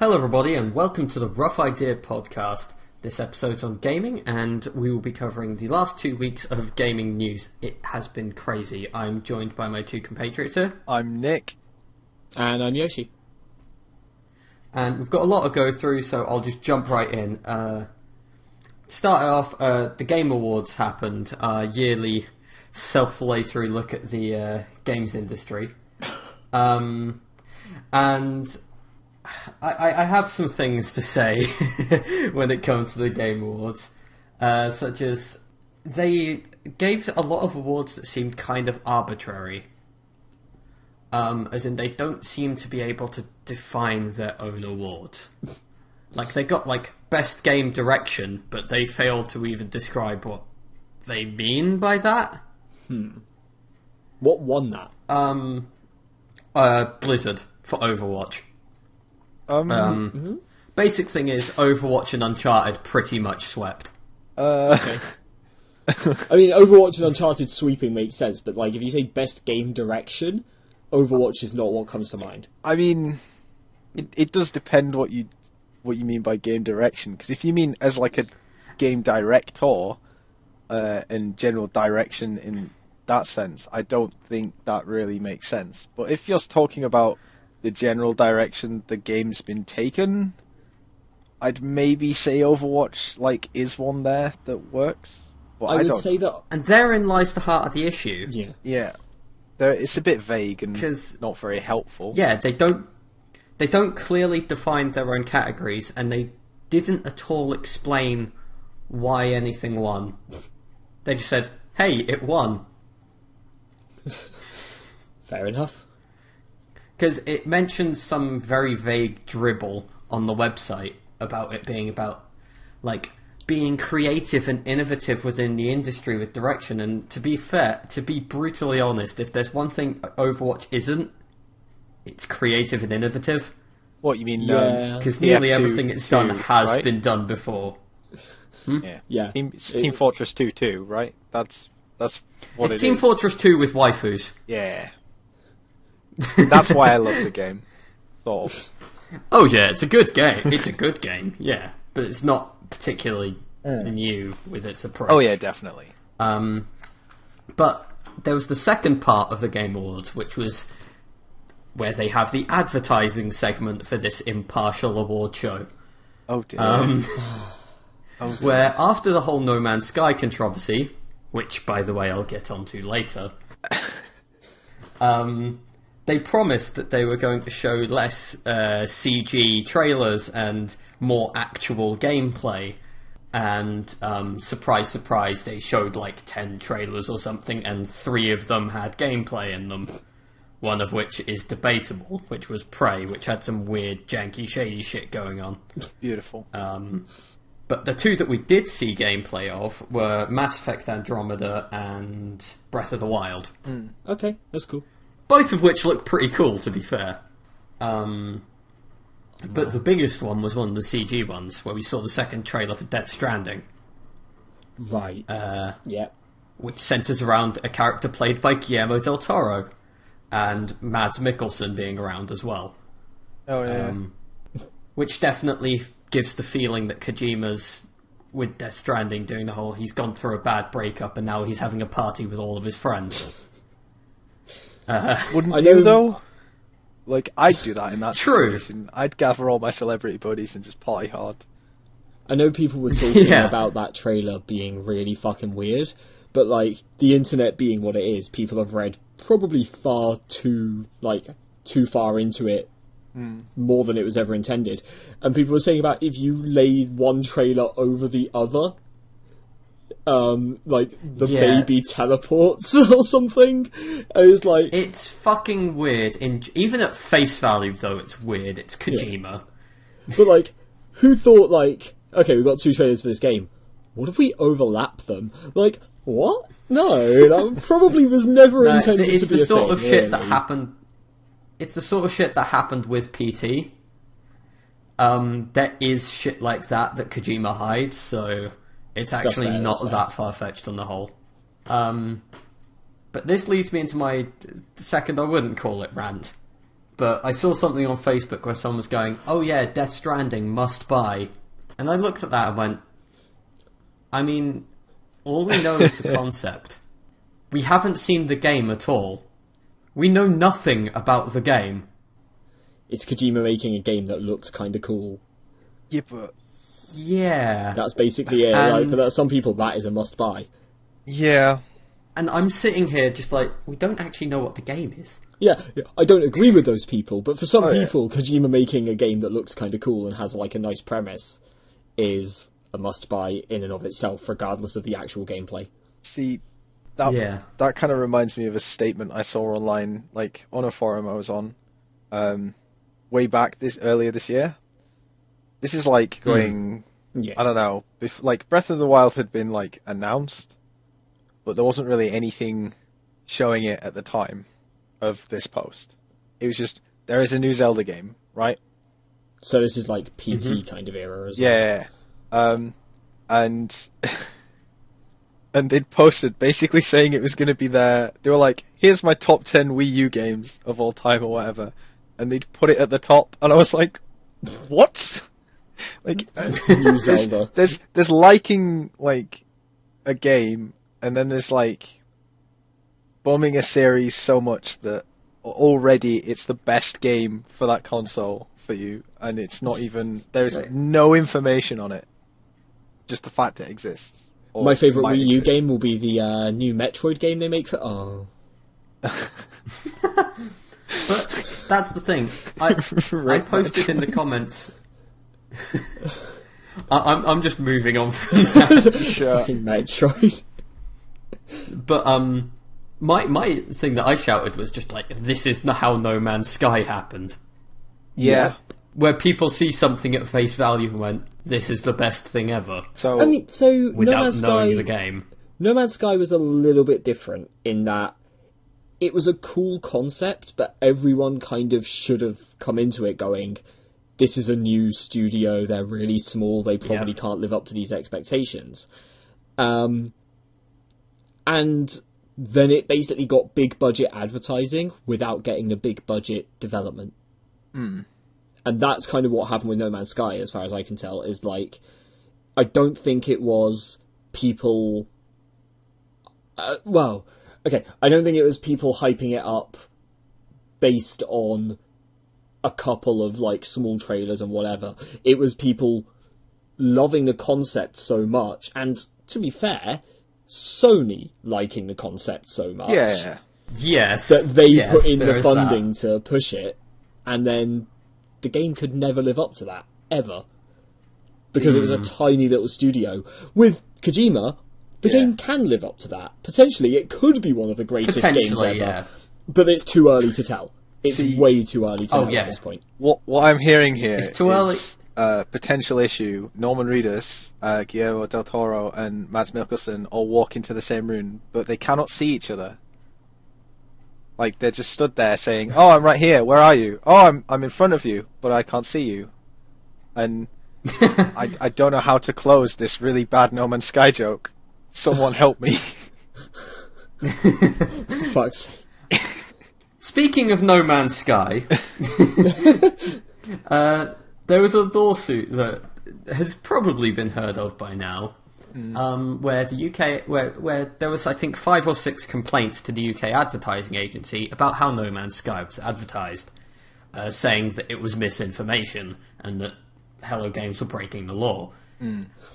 Hello everybody and welcome to the Rough Idea podcast. This episode's on gaming and we will be covering the last 2 weeks of gaming news. It has been crazy. I'm joined by my two compatriots here. I'm Nick. And I'm Yoshi. And we've got a lot to go through, so I'll just jump right in. Start off, the Game Awards happened, yearly self-latory look at the games industry. And I have some things to say when it comes to the Game Awards, such as they gave a lot of awards that seemed kind of arbitrary, as in they don't seem to be able to define their own awards. Like, they got, Best Game Direction, but they failed to even describe what they mean by that. What won that? Blizzard for Overwatch. Mm-hmm. Basic thing is, Overwatch and Uncharted pretty much swept. Okay. I mean, Overwatch and Uncharted sweeping makes sense, but if you say best game direction, Overwatch is not what comes to mind. I mean, it does depend what you mean by game direction, because if you mean as a game director and general direction in that sense, I don't think that really makes sense. But if you're talking about the general direction the game's been taken, I'd maybe say Overwatch is one there that works. But I would say that, and therein lies the heart of the issue. Yeah, it's a bit vague and not very helpful. Yeah, they don't clearly define their own categories, and they didn't at all explain why anything won. They just said, "Hey, it won." fair enough. Because it mentions some very vague dribble on the website about it being about, being creative and innovative within the industry with direction. And to be fair, to be brutally honest, if there's one thing Overwatch isn't, it's creative and innovative. What, you mean? Yeah. Because nearly everything it's done has been done before. Yeah. Team Fortress 2 too, right? That's what it is. Team Fortress 2 with waifus. Yeah. That's why I love the game. Sort of. Oh yeah, it's a good game. It's a good game, yeah. But it's not particularly new with its approach. Oh yeah, definitely. But there was the second part of the Game Awards, which was where they have the advertising segment for this impartial award show. Oh dear. Where after the whole No Man's Sky controversy, which by the way I'll get onto later, they promised that they were going to show less CG trailers and more actual gameplay. And surprise, surprise, they showed 10 trailers or something, and 3 of them had gameplay in them. One of which is debatable, which was Prey, which had some weird, janky, shady shit going on. Beautiful. But the 2 that we did see gameplay of were Mass Effect Andromeda and Breath of the Wild. Okay, that's cool. Both of which look pretty cool, to be fair. But the biggest one was one of the CG ones, where we saw the second trailer for Death Stranding. Right. Yeah. Which centres around a character played by Guillermo del Toro, and Mads Mikkelsen being around as well. Oh yeah. Which definitely gives the feeling that Kojima's, with Death Stranding, doing the whole, he's gone through a bad breakup and now he's having a party with all of his friends. Wouldn't you, though? I'd do that in that True. situation. I'd gather all my celebrity buddies and just party hard. I know people were talking about that trailer being really fucking weird, but the internet being what it is, people have read probably far too far into it, more than it was ever intended. And people were saying about if you lay one trailer over the other, baby teleports or something. It's fucking weird. Even at face value, though, it's weird. It's Kojima. Yeah. But who thought okay, we've got 2 trailers for this game. What if we overlap them? What? No, that probably was never intended to be a thing. It's the sort of shit that happened. It's the sort of shit that happened with PT. There is shit like that Kojima hides, so it's actually not that far-fetched on the whole. But this leads me into my second, I wouldn't call it rant. but I saw something on Facebook where someone was going, "Oh yeah, Death Stranding must buy," and I looked at that and went, "I mean, all we know is the concept. We haven't seen the game at all. We know nothing about the game." It's Kojima making a game that looks kind of cool. Yeah, but... Yeah. That's basically it. And- Like, for some people, that is a must-buy. Yeah. And I'm sitting here just like, we don't actually know what the game is. Yeah, I don't agree with those people, but for some Oh, yeah. people, Kojima making a game that looks kind of cool and has like a nice premise is a must-buy in and of itself, regardless of the actual gameplay. See, that Yeah. that kind of reminds me of a statement I saw online, like on a forum I was on, way back earlier this year. This is like going, Yeah. I don't know, like Breath of the Wild had been like announced, but there wasn't really anything showing it at the time of this post. It was just, there is a new Zelda game, right? So this is like PT kind of era as well. Yeah. And and they'd posted basically saying it was going to be there. They were like, here's my top 10 Wii U games of all time or whatever. And they'd put it at the top. And I was like, what? Like, New Zelda. there's liking, like, a game, and then there's, like, bombing a series so much that already it's the best game for that console for you, and it's not even, there's no information on it. Just the fact it exists. Or My favourite might Wii U exist. game will be the new Metroid game they make for... Oh. But that's the thing. I posted in the comments. I'm just moving on from that. Sure. Fucking Metroid. But my thing that I shouted was just like, "This is how No Man's Sky happened." Yeah. Where people see something at face value and went, "This is the best thing ever," So, I mean, so No without Man's knowing Sky... the game. No Man's Sky was a little bit different in that it was a cool concept, but everyone kind of should have come into it going, this is a new studio, they're really small, they probably can't live up to these expectations. And then it basically got big budget advertising without getting the big budget development. And that's kind of what happened with No Man's Sky, as far as I can tell, is like, I don't think it was people... I don't think it was people hyping it up based on a couple of like small trailers and whatever. It was people loving the concept so much, and to be fair, Sony liking the concept so much yeah. Yes, that they yes, put in there the is funding to push it, and then the game could never live up to that, ever. Because it was a tiny little studio. With Kojima, the game can live up to that. Potentially, it could be one of the greatest games Potentially, ever. yeah. But it's too early to tell. It's way too early to Oh, know yeah. at this point. What I'm hearing here It's too early. Potential issue. Norman Reedus, Guillermo del Toro, and Mads Mikkelsen all walk into the same room, but they cannot see each other. Like, they're just stood there saying, "Oh, I'm right here. Where are you? Oh, I'm in front of you, but I can't see you." And I don't know how to close this really bad No Man's Sky joke. Someone help me. Fuck's sake. Speaking of No Man's Sky, there was a lawsuit that has probably been heard of by now, where the UK, where there was, I think, 5 or 6 complaints to the UK advertising agency about how No Man's Sky was advertised, saying that it was misinformation and that Hello Games were breaking the law.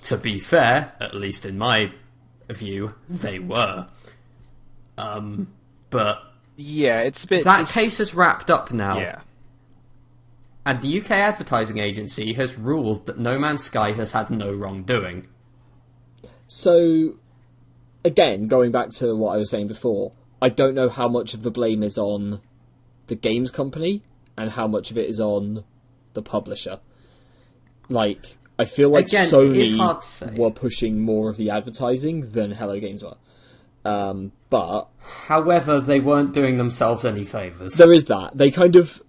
To be fair, at least in my view, they were. But Yeah, it's a bit... that case is wrapped up now. Yeah. And the UK advertising agency has ruled that No Man's Sky has had no wrongdoing. So, again, going back to what I was saying before, I don't know how much of the blame is on the games company and how much of it is on the publisher. Like, I feel like Again, it is hard to Sony say. were pushing more of the advertising than Hello Games were. But However, they weren't doing themselves any favours. there is that. They kind of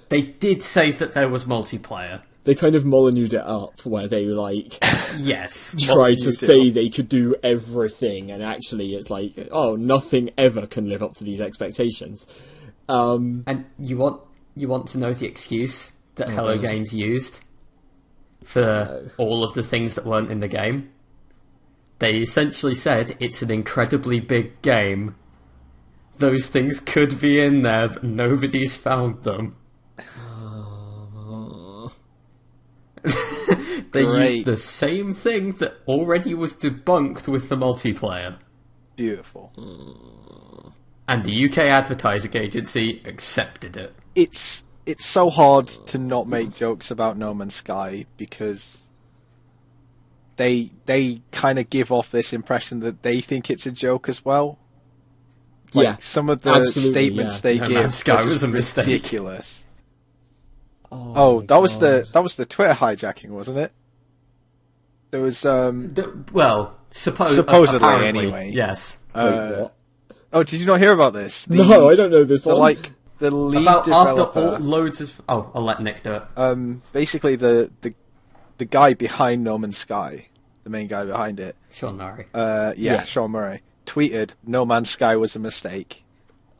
They did say that there was multiplayer. Molyneuxed it up, where they like Yes. tried to Molyneuxed it say they could do everything, and actually it's like, oh, nothing ever can live up to these expectations. And you want to know the excuse that Hello Games used for all of the things that weren't in the game? They essentially said it's an incredibly big game. Those things could be in there, but nobody's found them. They used the same thing that already was debunked with the multiplayer. Beautiful. And the UK advertising agency accepted it. It's so hard to not make jokes about No Man's Sky because they kind of give off this impression that they think it's a joke as well. Like, some of the statements they give Man's Sky are was just a mistake. ridiculous. Oh, that was the Twitter hijacking, wasn't it? There was supposedly anyway. Yes. Wait, what? Oh, did you not hear about this? No, I don't know this one. The lead About developer, after loads of... Oh, I'll let Nick do it. basically the guy behind No Man's Sky, the main guy behind it. Sean Murray. Sean Murray tweeted No Man's Sky was a mistake.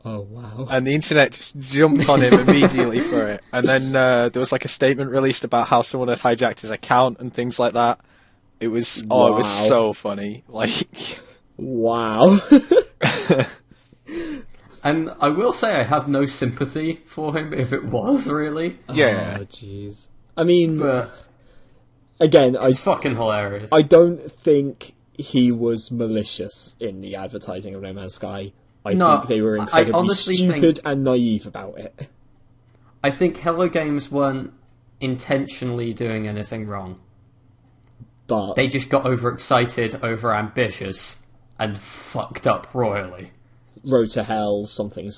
Oh, wow. And the internet just jumped on him immediately for it. And then there was like a statement released about how someone had hijacked his account and things like that. It was it was so funny. Like, wow. And I will say I have no sympathy for him if it was, really. yeah. Oh, jeez. I mean, But again, it's fucking hilarious. I don't think he was malicious in the advertising of No Man's Sky. I think they were incredibly honestly stupid and naive about it. I think Hello Games weren't intentionally doing anything wrong. But They just got overexcited, over-ambitious, and fucked up royally. Road to Hell, something,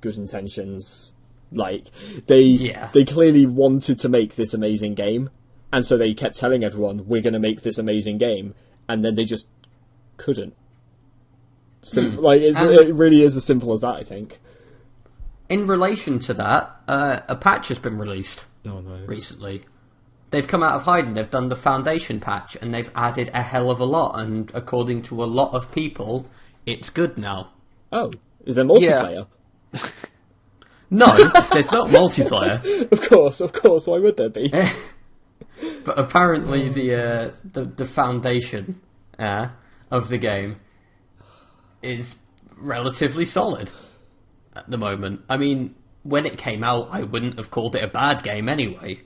good intentions. Like, they clearly wanted to make this amazing game, and so they kept telling everyone, we're going to make this amazing game, and then they just couldn't. It really is as simple as that, I think. In relation to that, a patch has been released recently. They've come out of hiding, they've done the Foundation patch, and they've added a hell of a lot, and according to a lot of people, it's good now. Oh, is there multiplayer? Yeah. No, there's not multiplayer. Of course, why would there be? But apparently the foundation of the game is relatively solid at the moment. I mean, when it came out, I wouldn't have called it a bad game anyway.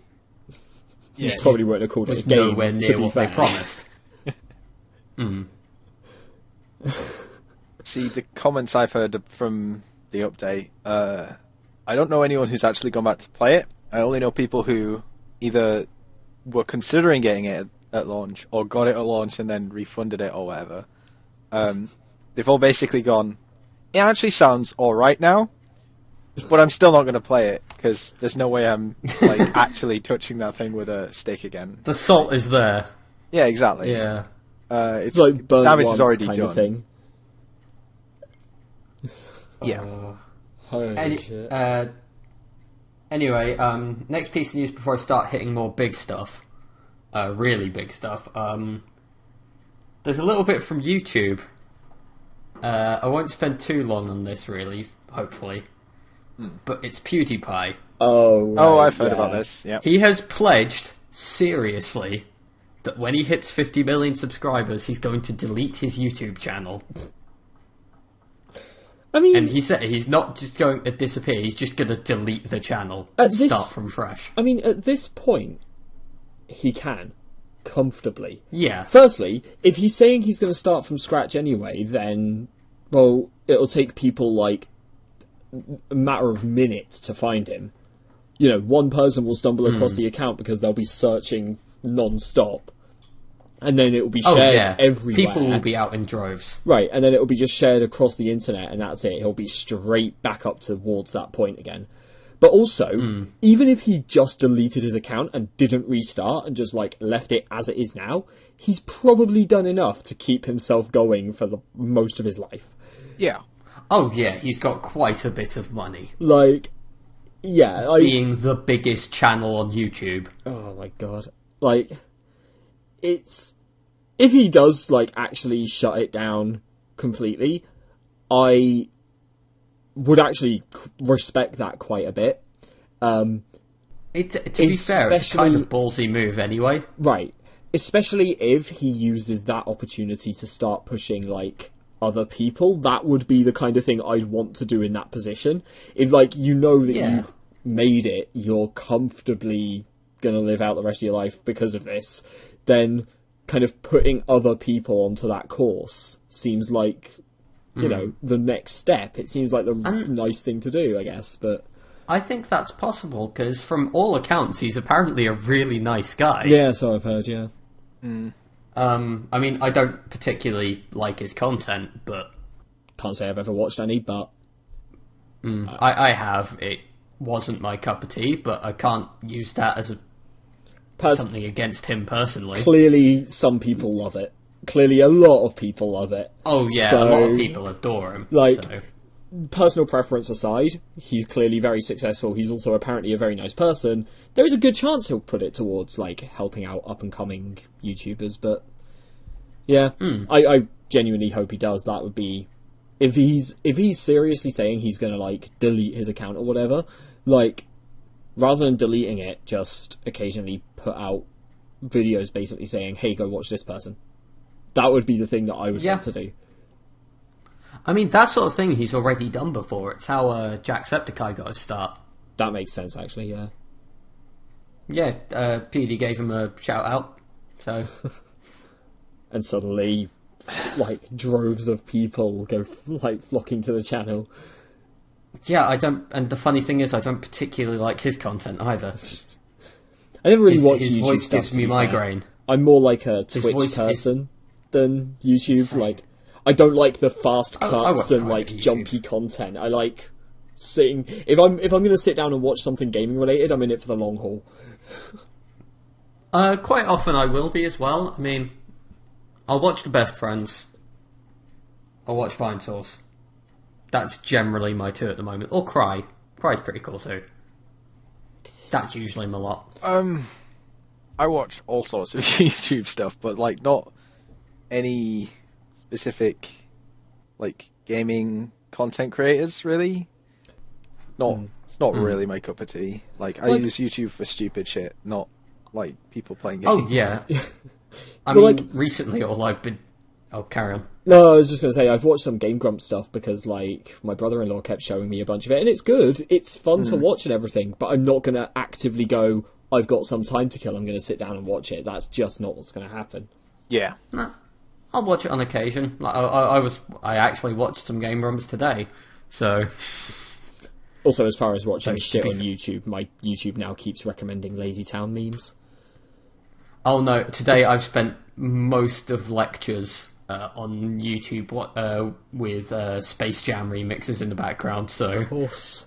Yeah, probably wouldn't have called it a game. Nowhere near what they promised. See, the comments I've heard from the update, I don't know anyone who's actually gone back to play it. I only know people who either were considering getting it at launch or got it at launch and then refunded it or whatever. They've all basically gone, it actually sounds alright now, but I'm still not going to play it because there's no way I'm actually touching that thing with a stick again. The salt is there. Yeah, exactly. Yeah. It's like burnt damage once is already kind done. of thing. Yeah. Holy shit. Anyway, next piece of news before I start hitting more big stuff. Really big stuff. There's a little bit from YouTube. I won't spend too long on this, really, hopefully. But it's PewDiePie. Oh, right, I've heard about this. Yeah. He has pledged, seriously, that when he hits 50 million subscribers, he's going to delete his YouTube channel. I mean, And he said he's not just going to disappear, he's just going to delete the channel At and this- start from fresh. I mean, at this point, he can comfortably. Yeah. Firstly, if he's saying he's going to start from scratch anyway, then, well, it'll take people like a matter of minutes to find him. You know, one person will stumble across the account because they'll be searching non-stop, and then it will be shared everywhere. People will be out in droves. Right, and then it will be just shared across the internet, and that's it. He'll be straight back up towards that point again. But also, even if he just deleted his account and didn't restart and just, like, left it as it is now, he's probably done enough to keep himself going for the most of his life. Yeah. Oh yeah, he's got quite a bit of money. Like, yeah. Being the biggest channel on YouTube. Oh my god. Like, it's... If he does, like, actually shut it down completely, I would actually respect that quite a bit. To be fair, it's kind of a ballsy move anyway. Right. Especially if he uses that opportunity to start pushing, like, other people. That would be the kind of thing I'd want to do in that position. If, like, you know that you've made it, you're comfortably going to live out the rest of your life because of this, then kind of putting other people onto that course seems like, you know, the next step. It seems like the nice thing to do, I guess, but... I think that's possible, because from all accounts, he's apparently a really nice guy. Yeah, so I've heard, yeah. I mean, I don't particularly like his content, but... Can't say I've ever watched any, but... I have. It wasn't my cup of tea, but I can't use that as something against him personally. Clearly, some people love it. Clearly, a lot of people love it. Oh, yeah, a lot of people adore him. Like, so. Personal preference aside, he's clearly very successful. He's also apparently a very nice person. There is a good chance he'll put it towards, like, helping out up-and-coming YouTubers, but... Yeah, I genuinely hope he does. That would be... If he's seriously saying he's going to, like, delete his account or whatever, like, rather than deleting it, just occasionally put out videos basically saying, hey, go watch this person. That would be the thing that I would want to do. I mean, that sort of thing he's already done before. It's how Jacksepticeye got his start. That makes sense, actually, yeah. Yeah, PD gave him a shout-out, so... And suddenly, like, droves of people go, like, flocking to the channel. Yeah, I don't... And the funny thing is, I don't particularly like his content, either. I never really watch his YouTube voice stuff, gives me migraine. I'm more like a Twitch person than YouTube, Same. like... I don't like the fast cuts and like YouTube. jumpy content. I like sitting. If I'm going to sit down and watch something gaming related, I'm in it for the long haul. Quite often I will be as well. I mean, I'll watch The Best Friends. I'll watch Vine Source. That's generally my two at the moment. Or Cry. Cry's pretty cool too. That's usually my lot. I watch all sorts of YouTube stuff, but like not any specific like gaming content creators really. It's not really my cup of tea. I use YouTube for stupid shit, not like people playing games. Oh yeah. I mean, recently all I've been... Oh, carry on. No, I was just going to say, I've watched some Game Grumps stuff because, like, my brother-in-law kept showing me a bunch of it, and it's good. It's fun to watch and everything, but I'm not going to actively go, I've got some time to kill, I'm going to sit down and watch it. That's just not what's going to happen. Yeah. No. I'll watch it on occasion. Like, I actually watched some Game Grumps today, so... Also, as far as watching shit on YouTube, my YouTube now keeps recommending Lazy Town memes. Oh no, today I've spent most of lectures on YouTube with Space Jam remixes in the background, so... Of course.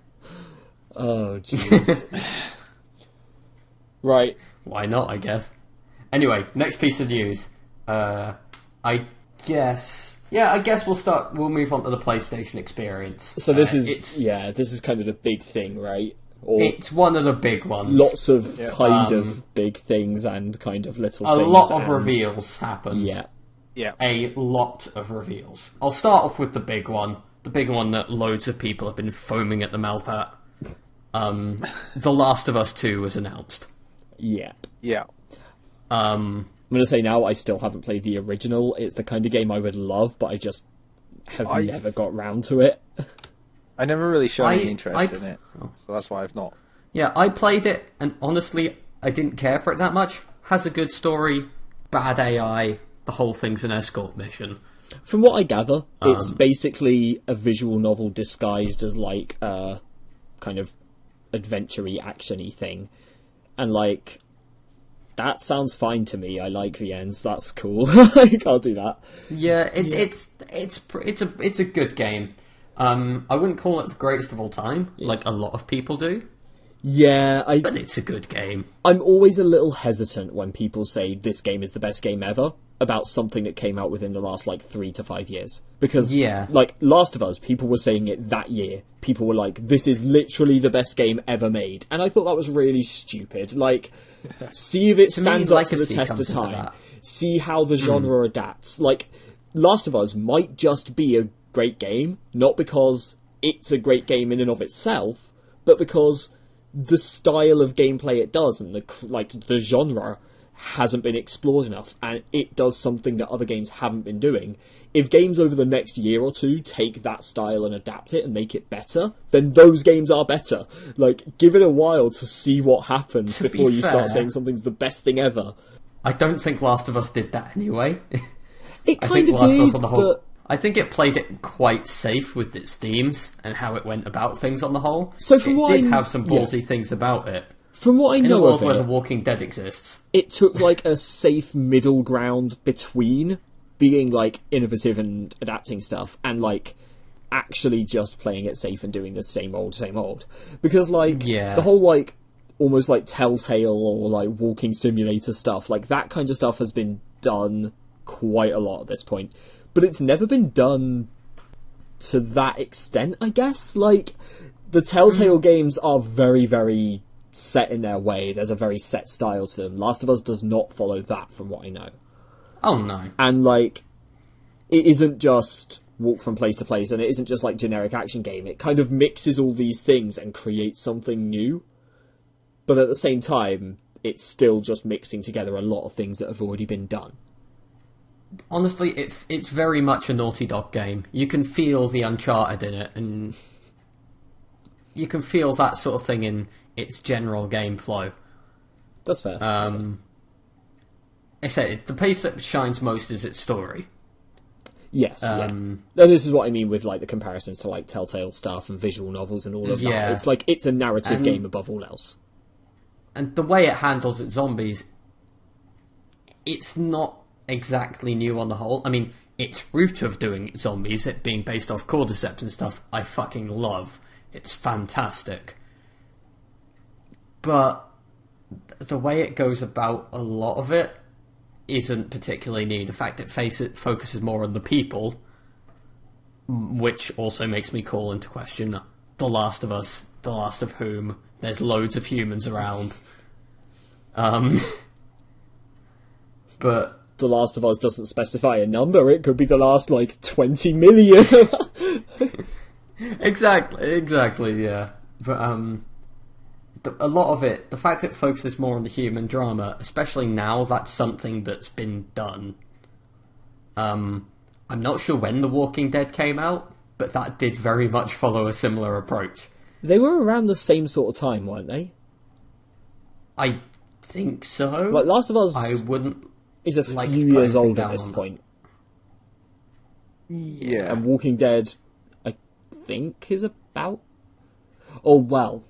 Oh, jeez. Right. Why not, I guess. Anyway, next piece of news. I guess we'll move on to the PlayStation experience. So this is kind of the big thing, right? Or it's one of the big ones. Lots of kind of big things and kind of little things. A lot of reveals happened. Yeah. A lot of reveals. I'll start off with the big one. The big one that loads of people have been foaming at the mouth at. The Last of Us 2 was announced. Yeah. I'm going to say now, I still haven't played the original. It's the kind of game I would love, but I just have never got round to it. I never really showed any interest in it, so that's why I've not. Yeah, I played it, and honestly, I didn't care for it that much. Has a good story, bad AI, the whole thing's an escort mission. From what I gather, it's basically a visual novel disguised as like a kind of adventure-y, action-y thing. And like, that sounds fine to me. I like VNs, that's cool. I'll do that. Yeah, it's a good game. I wouldn't call it the greatest of all time, like a lot of people do. Yeah, but it's a good game. I'm always a little hesitant when people say this game is the best game ever about something that came out within the last, 3 to 5 years. Because, Last of Us, people were saying it that year. People were like, this is literally the best game ever made. And I thought that was really stupid. See if it stands up to the test of time. See how the genre adapts. Last of Us might just be a great game, not because it's a great game in and of itself, but because the style of gameplay it does and the genre hasn't been explored enough, and it does something that other games haven't been doing. If games over the next year or two take that style and adapt it and make it better, then those games are better. Like, give it a while to see what happens before you start saying something's the best thing ever. I don't think Last of Us did that anyway. It kind of did, but... I think it played it quite safe with its themes and how it went about things on the whole. So from it did have some ballsy things about it. From what I know in a world of it, where The Walking Dead exists, it took like a safe middle ground between being like innovative and adapting stuff and like actually just playing it safe and doing the same old. Because like the whole like almost like Telltale or like walking simulator stuff, like that kind of stuff has been done quite a lot at this point. But it's never been done to that extent, I guess. Like, the Telltale games are very, very set in their way. There's a very set style to them. Last of Us does not follow that, from what I know. Oh, no. And, like, it isn't just walk from place to place, and it isn't just, like, generic action game. It kind of mixes all these things and creates something new. But at the same time, it's still just mixing together a lot of things that have already been done. Honestly, it's very much a Naughty Dog game. You can feel the Uncharted in it, and you can feel that sort of thing in its general game flow. That's fair. I said the place that shines most is its story. Yes, No, this is what I mean with like the comparisons to like Telltale stuff and visual novels and all of that. It's like it's a narrative game above all else. And the way it handles its zombies, it's not exactly new on the whole. I mean, its route of doing zombies, it being based off cordyceps and stuff, I fucking love. It's fantastic. But the way it goes about a lot of it isn't particularly new. The fact it focuses more on the people, which also makes me call into question The Last of Us, The Last of whom there's loads of humans around. But The Last of Us doesn't specify a number. It could be the last, like, 20 million. Exactly, yeah. But, a lot of it, the fact that it focuses more on the human drama, especially now, that's something that's been done. I'm not sure when The Walking Dead came out, but that did very much follow a similar approach. They were around the same sort of time, weren't they? I think so. Like, Last of Us... I wouldn't... is a few years old at this point. Yeah. And Walking Dead, I think, is about... Oh, well.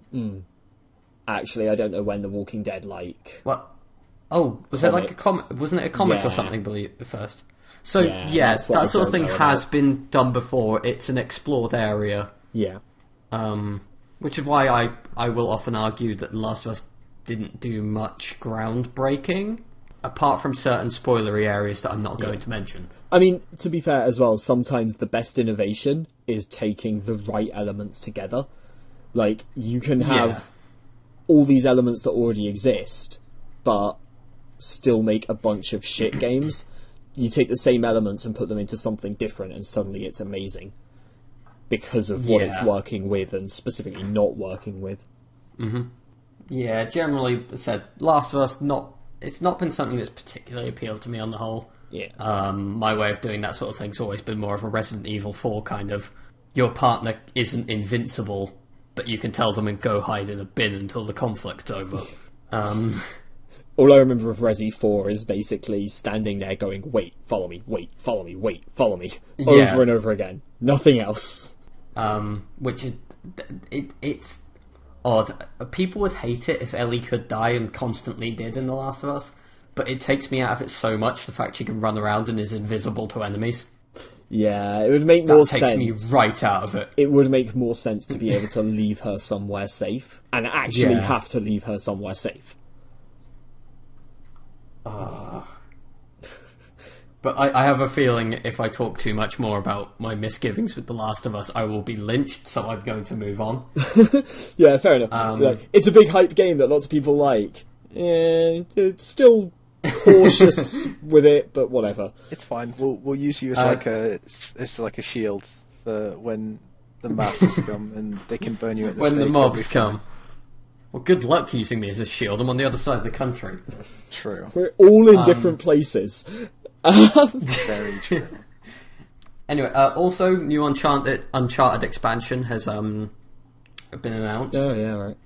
Actually, I don't know when The Walking Dead, like... What? Oh, was it like a comic? Wasn't it a comic or something, at first? So, yeah that sort of thing has been done before. It's an explored area. Yeah. Which is why I will often argue that The Last of Us didn't do much groundbreaking, apart from certain spoilery areas that I'm not going to mention. I mean, to be fair as well, sometimes the best innovation is taking the right elements together. Like, you can have all these elements that already exist, but still make a bunch of shit games. You take the same elements and put them into something different, and suddenly it's amazing. Because of what it's working with, and specifically not working with. Mm-hmm. Yeah, generally said, Last of Us, it's not been something that's particularly appealed to me on the whole. Yeah. My way of doing that sort of thing's always been more of a Resident Evil 4 kind of, your partner isn't invincible, but you can tell them and go hide in a bin until the conflict's over. All I remember of Resi 4 is basically standing there going, wait, follow me, wait, follow me, wait, follow me, over and over again. Nothing else. Which is... It's odd. People would hate it if Ellie could die, and constantly did in The Last of Us, but it takes me out of it so much, the fact she can run around and is invisible to enemies. Yeah, it would make more sense. That takes me right out of it. It would make more sense to be able to leave her somewhere safe, and actually have to leave her somewhere safe. But I have a feeling if I talk too much more about my misgivings with The Last of Us, I will be lynched, so I'm going to move on. Yeah, fair enough. It's a big hype game that lots of people like. It's still cautious with it, but whatever. It's fine. We'll use you as like a shield for when the masters come and they can burn you at the When the stake mobs every come. time. Well, good luck using me as a shield. I'm on the other side of the country. True. We're all in different places. Very true. Anyway, also, new Uncharted expansion has been announced. Oh, yeah, right.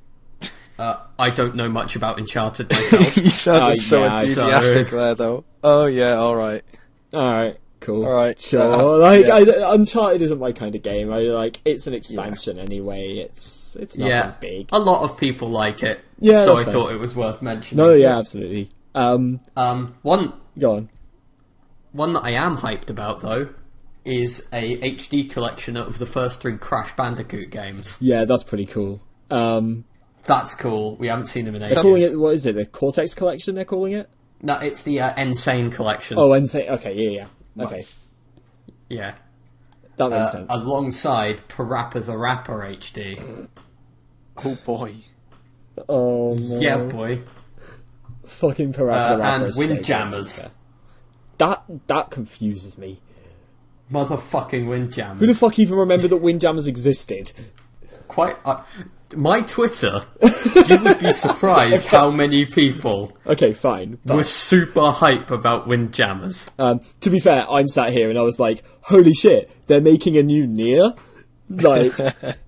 I don't know much about Uncharted myself. You sounded so yeah, enthusiastic there, though. Oh, yeah, alright. Alright, cool. Alright. Sure. Uncharted isn't my kind of game. It's an expansion anyway. It's nothing big. A lot of people like it, Yeah, so I that's fair. thought it was worth mentioning. No, yeah, absolutely. One Go on. that I am hyped about, though, is a HD collection of the first 3 Crash Bandicoot games. Yeah, that's pretty cool. That's cool. We haven't seen them in They're ages. calling it, what is it, the Cortex Collection they're calling it? No, it's the Insane collection. Oh, Insane. Okay, yeah. Okay, Yeah. that makes sense. Alongside Parappa the Rapper HD. Oh, boy. Oh, no. Yeah, boy. Fucking Parappa the Rapper And is so good, Windjammers. to be fair. That confuses me. Motherfucking Who the Windjammers. fuck even remembered that Windjammers existed? Quite... my Twitter, you would be surprised how many people Okay, fine. were super hype about Windjammers. To be fair, I'm sat here and I was like, holy shit, they're making a new Nier? Like,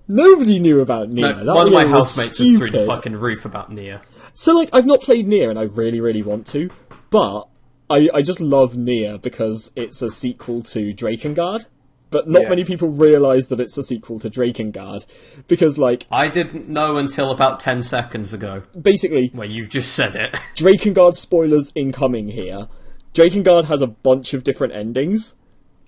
nobody knew about Nier. No, That one of my game was housemates was through the stupid. fucking roof about Nier. So, like, I've not played Nier and I really, really want to, but I just love Nier because it's a sequel to Drakengard. But not many people realise that it's a sequel to Drakengard. Because, like, I didn't know until about 10 seconds ago, basically, when you've just said it. Drakengard spoilers incoming here. Drakengard has a bunch of different endings.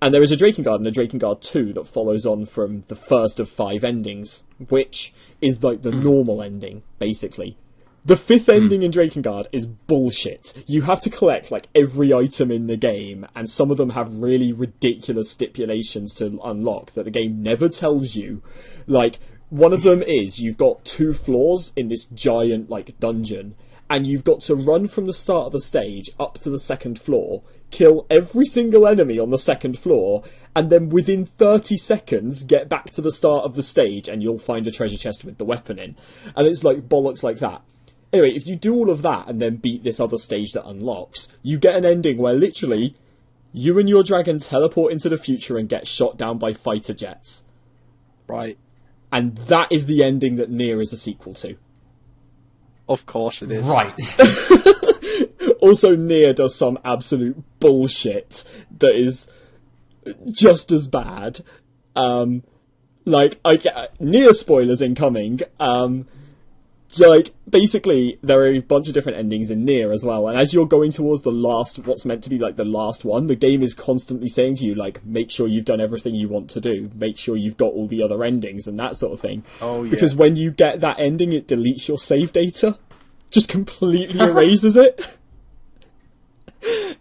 And there is a Drakengard and a Drakengard 2 that follows on from the first of 5 endings, which is like the normal ending, basically. The 5th ending in Drakengard is bullshit. You have to collect like every item in the game, and some of them have really ridiculous stipulations to unlock that the game never tells you. Like, one of them is you've got 2 floors in this giant like dungeon, and you've got to run from the start of the stage up to the 2nd floor, kill every single enemy on the 2nd floor, and then within 30 seconds get back to the start of the stage and you'll find a treasure chest with the weapon in. And it's like bollocks like that. Anyway, if you do all of that and then beat this other stage that unlocks, you get an ending where literally you and your dragon teleport into the future and get shot down by fighter jets. Right. And that is the ending that Nier is a sequel to. Of course it is. Right. Also, Nier does some absolute bullshit that is just as bad. Nier spoilers incoming. Like, basically, there are a bunch of different endings in Nier as well, and as you're going towards the last, what's meant to be, like, the last one, the game is constantly saying to you, like, make sure you've done everything you want to do, make sure you've got all the other endings, and that sort of thing. Oh, yeah. Because when you get that ending, it deletes your save data. Just completely erases it.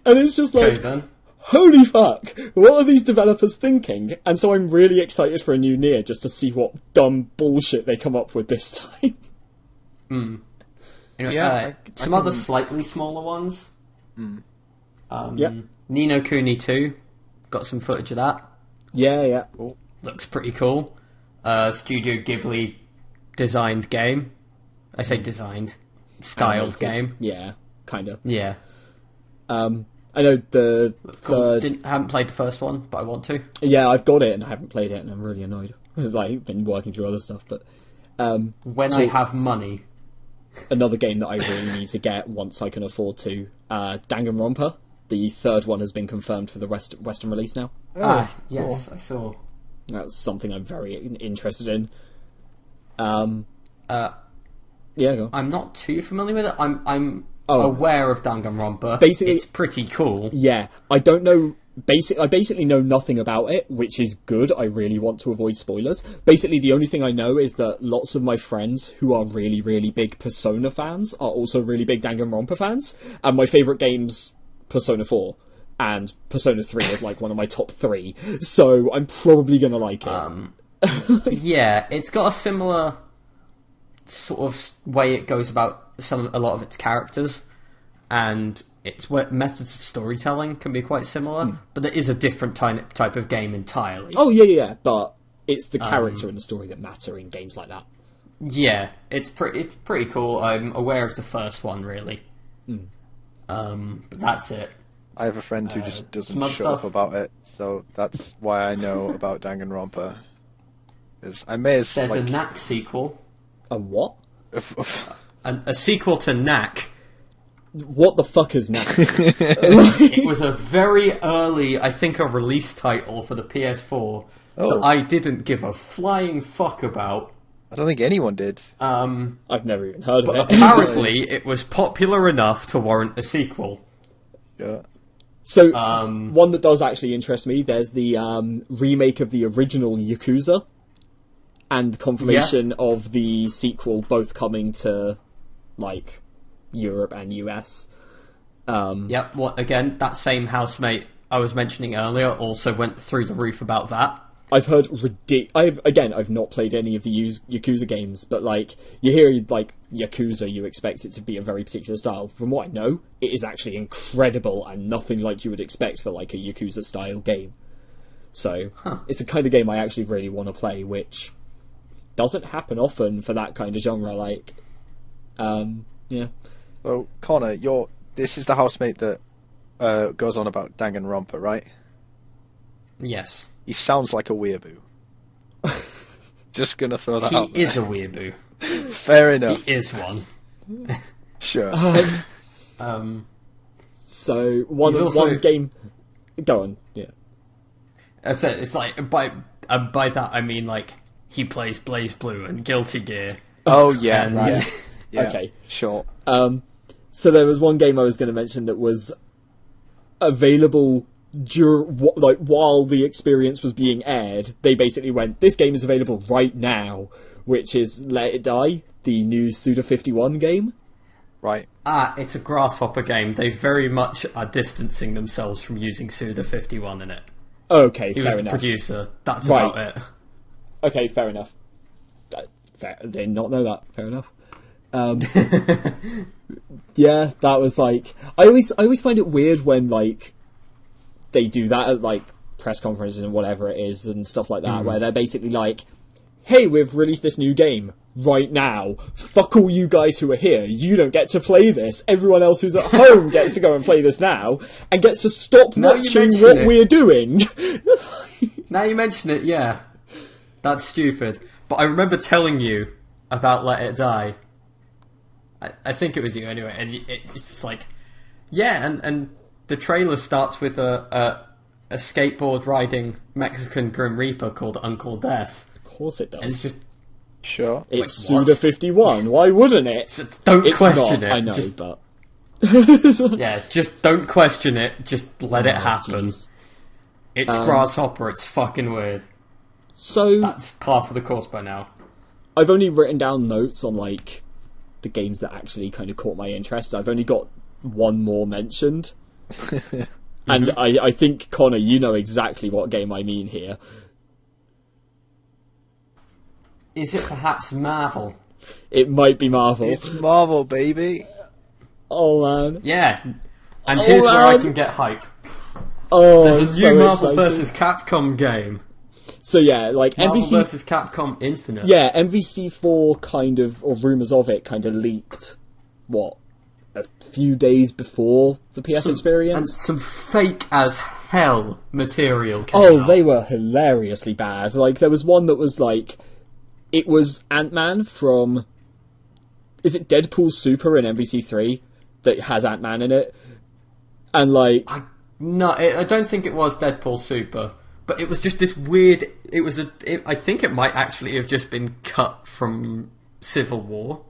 And it's just like, Okay, then. holy fuck, what are these developers thinking? And so I'm really excited for a new Nier, just to see what dumb bullshit they come up with this time. Anyway, Yeah, some other slightly smaller ones. Yep. Ni no Kuni 2. Got some footage of that. Yeah. Looks pretty cool. Studio Ghibli designed game. I say designed. Styled game. Yeah, kind of. Yeah. I know the Cool. third... Haven't played the first one, but I want to. Yeah, I've got it and I haven't played it and I'm really annoyed. I've been working through other stuff, but... When I have money. Another game that I really need to get once I can afford to. Danganronpa. The third one has been confirmed for the Western release now. Yes, I saw. That's something I'm very interested in. Uh, Yeah, go on. I'm not too familiar with it. I'm Oh. aware of Danganronpa. Basically- it's pretty cool. Yeah, I don't know. I basically know nothing about it, which is good. I really want to avoid spoilers. Basically, the only thing I know is that lots of my friends who are really, really big Persona fans are also really big Danganronpa fans. And my favourite game's Persona 4. And Persona 3 is like one of my top 3. So I'm probably going to like it. Yeah, it's got a similar sort of way it goes about a lot of its characters, and its methods of storytelling can be quite similar, but it is a different type of game entirely. Oh, yeah, but it's the character and the story that matter in games like that. Yeah, it's pretty cool. I'm aware of the first one, really. But that's it. I have a friend who just doesn't some shut up stuff. about it, so that's why I know about Danganronpa. I may as There's a Knack sequel. A what? A sequel to Knack. What the fuck is now? It was a very early, I think, a release title for the PS4 that I didn't give a flying fuck about. I don't think anyone did. I've never even heard of But it. apparently it was popular enough to warrant a sequel. Yeah. So, one that does actually interest me, there's the remake of the original Yakuza, and confirmation of the sequel both coming to, like, Europe and US. Yep, again, that same housemate I was mentioning earlier also went through the roof about that. I've heard I've not played any of the Yakuza games, but like you hear like Yakuza, you expect it to be a very particular style. From what I know, it is actually incredible and nothing like you would expect for like a Yakuza style game. So it's a kind of game I actually really want to play, which doesn't happen often for that kind of genre. Like, yeah. So Connor, this is the housemate that goes on about Danganronpa, right? Yes. He sounds like a weeaboo. Just gonna throw that out there. He is a weeaboo. Fair enough. He is one. Sure. So one game. Go on. Yeah. That's it. It's like by that I mean like he plays Blaze Blue and Guilty Gear. Oh yeah, And- right. Yeah, Okay. Sure. So there was one game I was going to mention that was available while the experience was being aired. They basically went, this game is available right now, which is Let It Die, the new Suda51 game. Right. It's a Grasshopper game. They very much are distancing themselves from using Suda51 in it. Okay, He fair was the enough. producer. That's Right. about it. Okay, fair enough. Did not know that. Fair enough. Yeah, that was like I always find it weird when like they do that at like press conferences and whatever it is and stuff like that, where they're basically like, "Hey, we've released this new game right now. Fuck all you guys who are here. You don't get to play this. Everyone else who's at home gets to go and play this now and gets to stop Now you watching mention what it. we're doing." Now you mention it, yeah. That's stupid. But I remember telling you about Let It Die. I think it was you anyway, and it's like, yeah, and the trailer starts with a skateboard riding Mexican Grim Reaper called Uncle Death. Of course it And it's does. just, Sure. It's Like, what? Suda51. Why wouldn't it? don't It's question not, it. I know, Just, but yeah, just don't question it. Just let it Oh, happen. jeez. It's Grasshopper. It's fucking weird. So That's par for the course by now. I've only written down notes on like the games that actually kind of caught my interest. I've only got one more mentioned. And I think, Connor, you know exactly what game I mean here. Is it perhaps Marvel? It might be Marvel. It's Marvel, baby. Oh, man. Yeah. And Oh, here's where I man. can get hype. Oh, There's a I'm new so Marvel excited. vs. Capcom game. So, yeah, like Marvel MVC... vs. Capcom Infinite. Yeah, MVC4 kind of, or rumours of it, kind of leaked, a few days before the PS And experience? some fake as hell material came Oh, out. they were hilariously bad. Like, there was one that was like, it was Ant-Man from, is it Deadpool Super in MVC3 that has Ant-Man in it? And like, I don't think it was Deadpool Super, but it was just this weird. I think it might actually have just been cut from Civil War.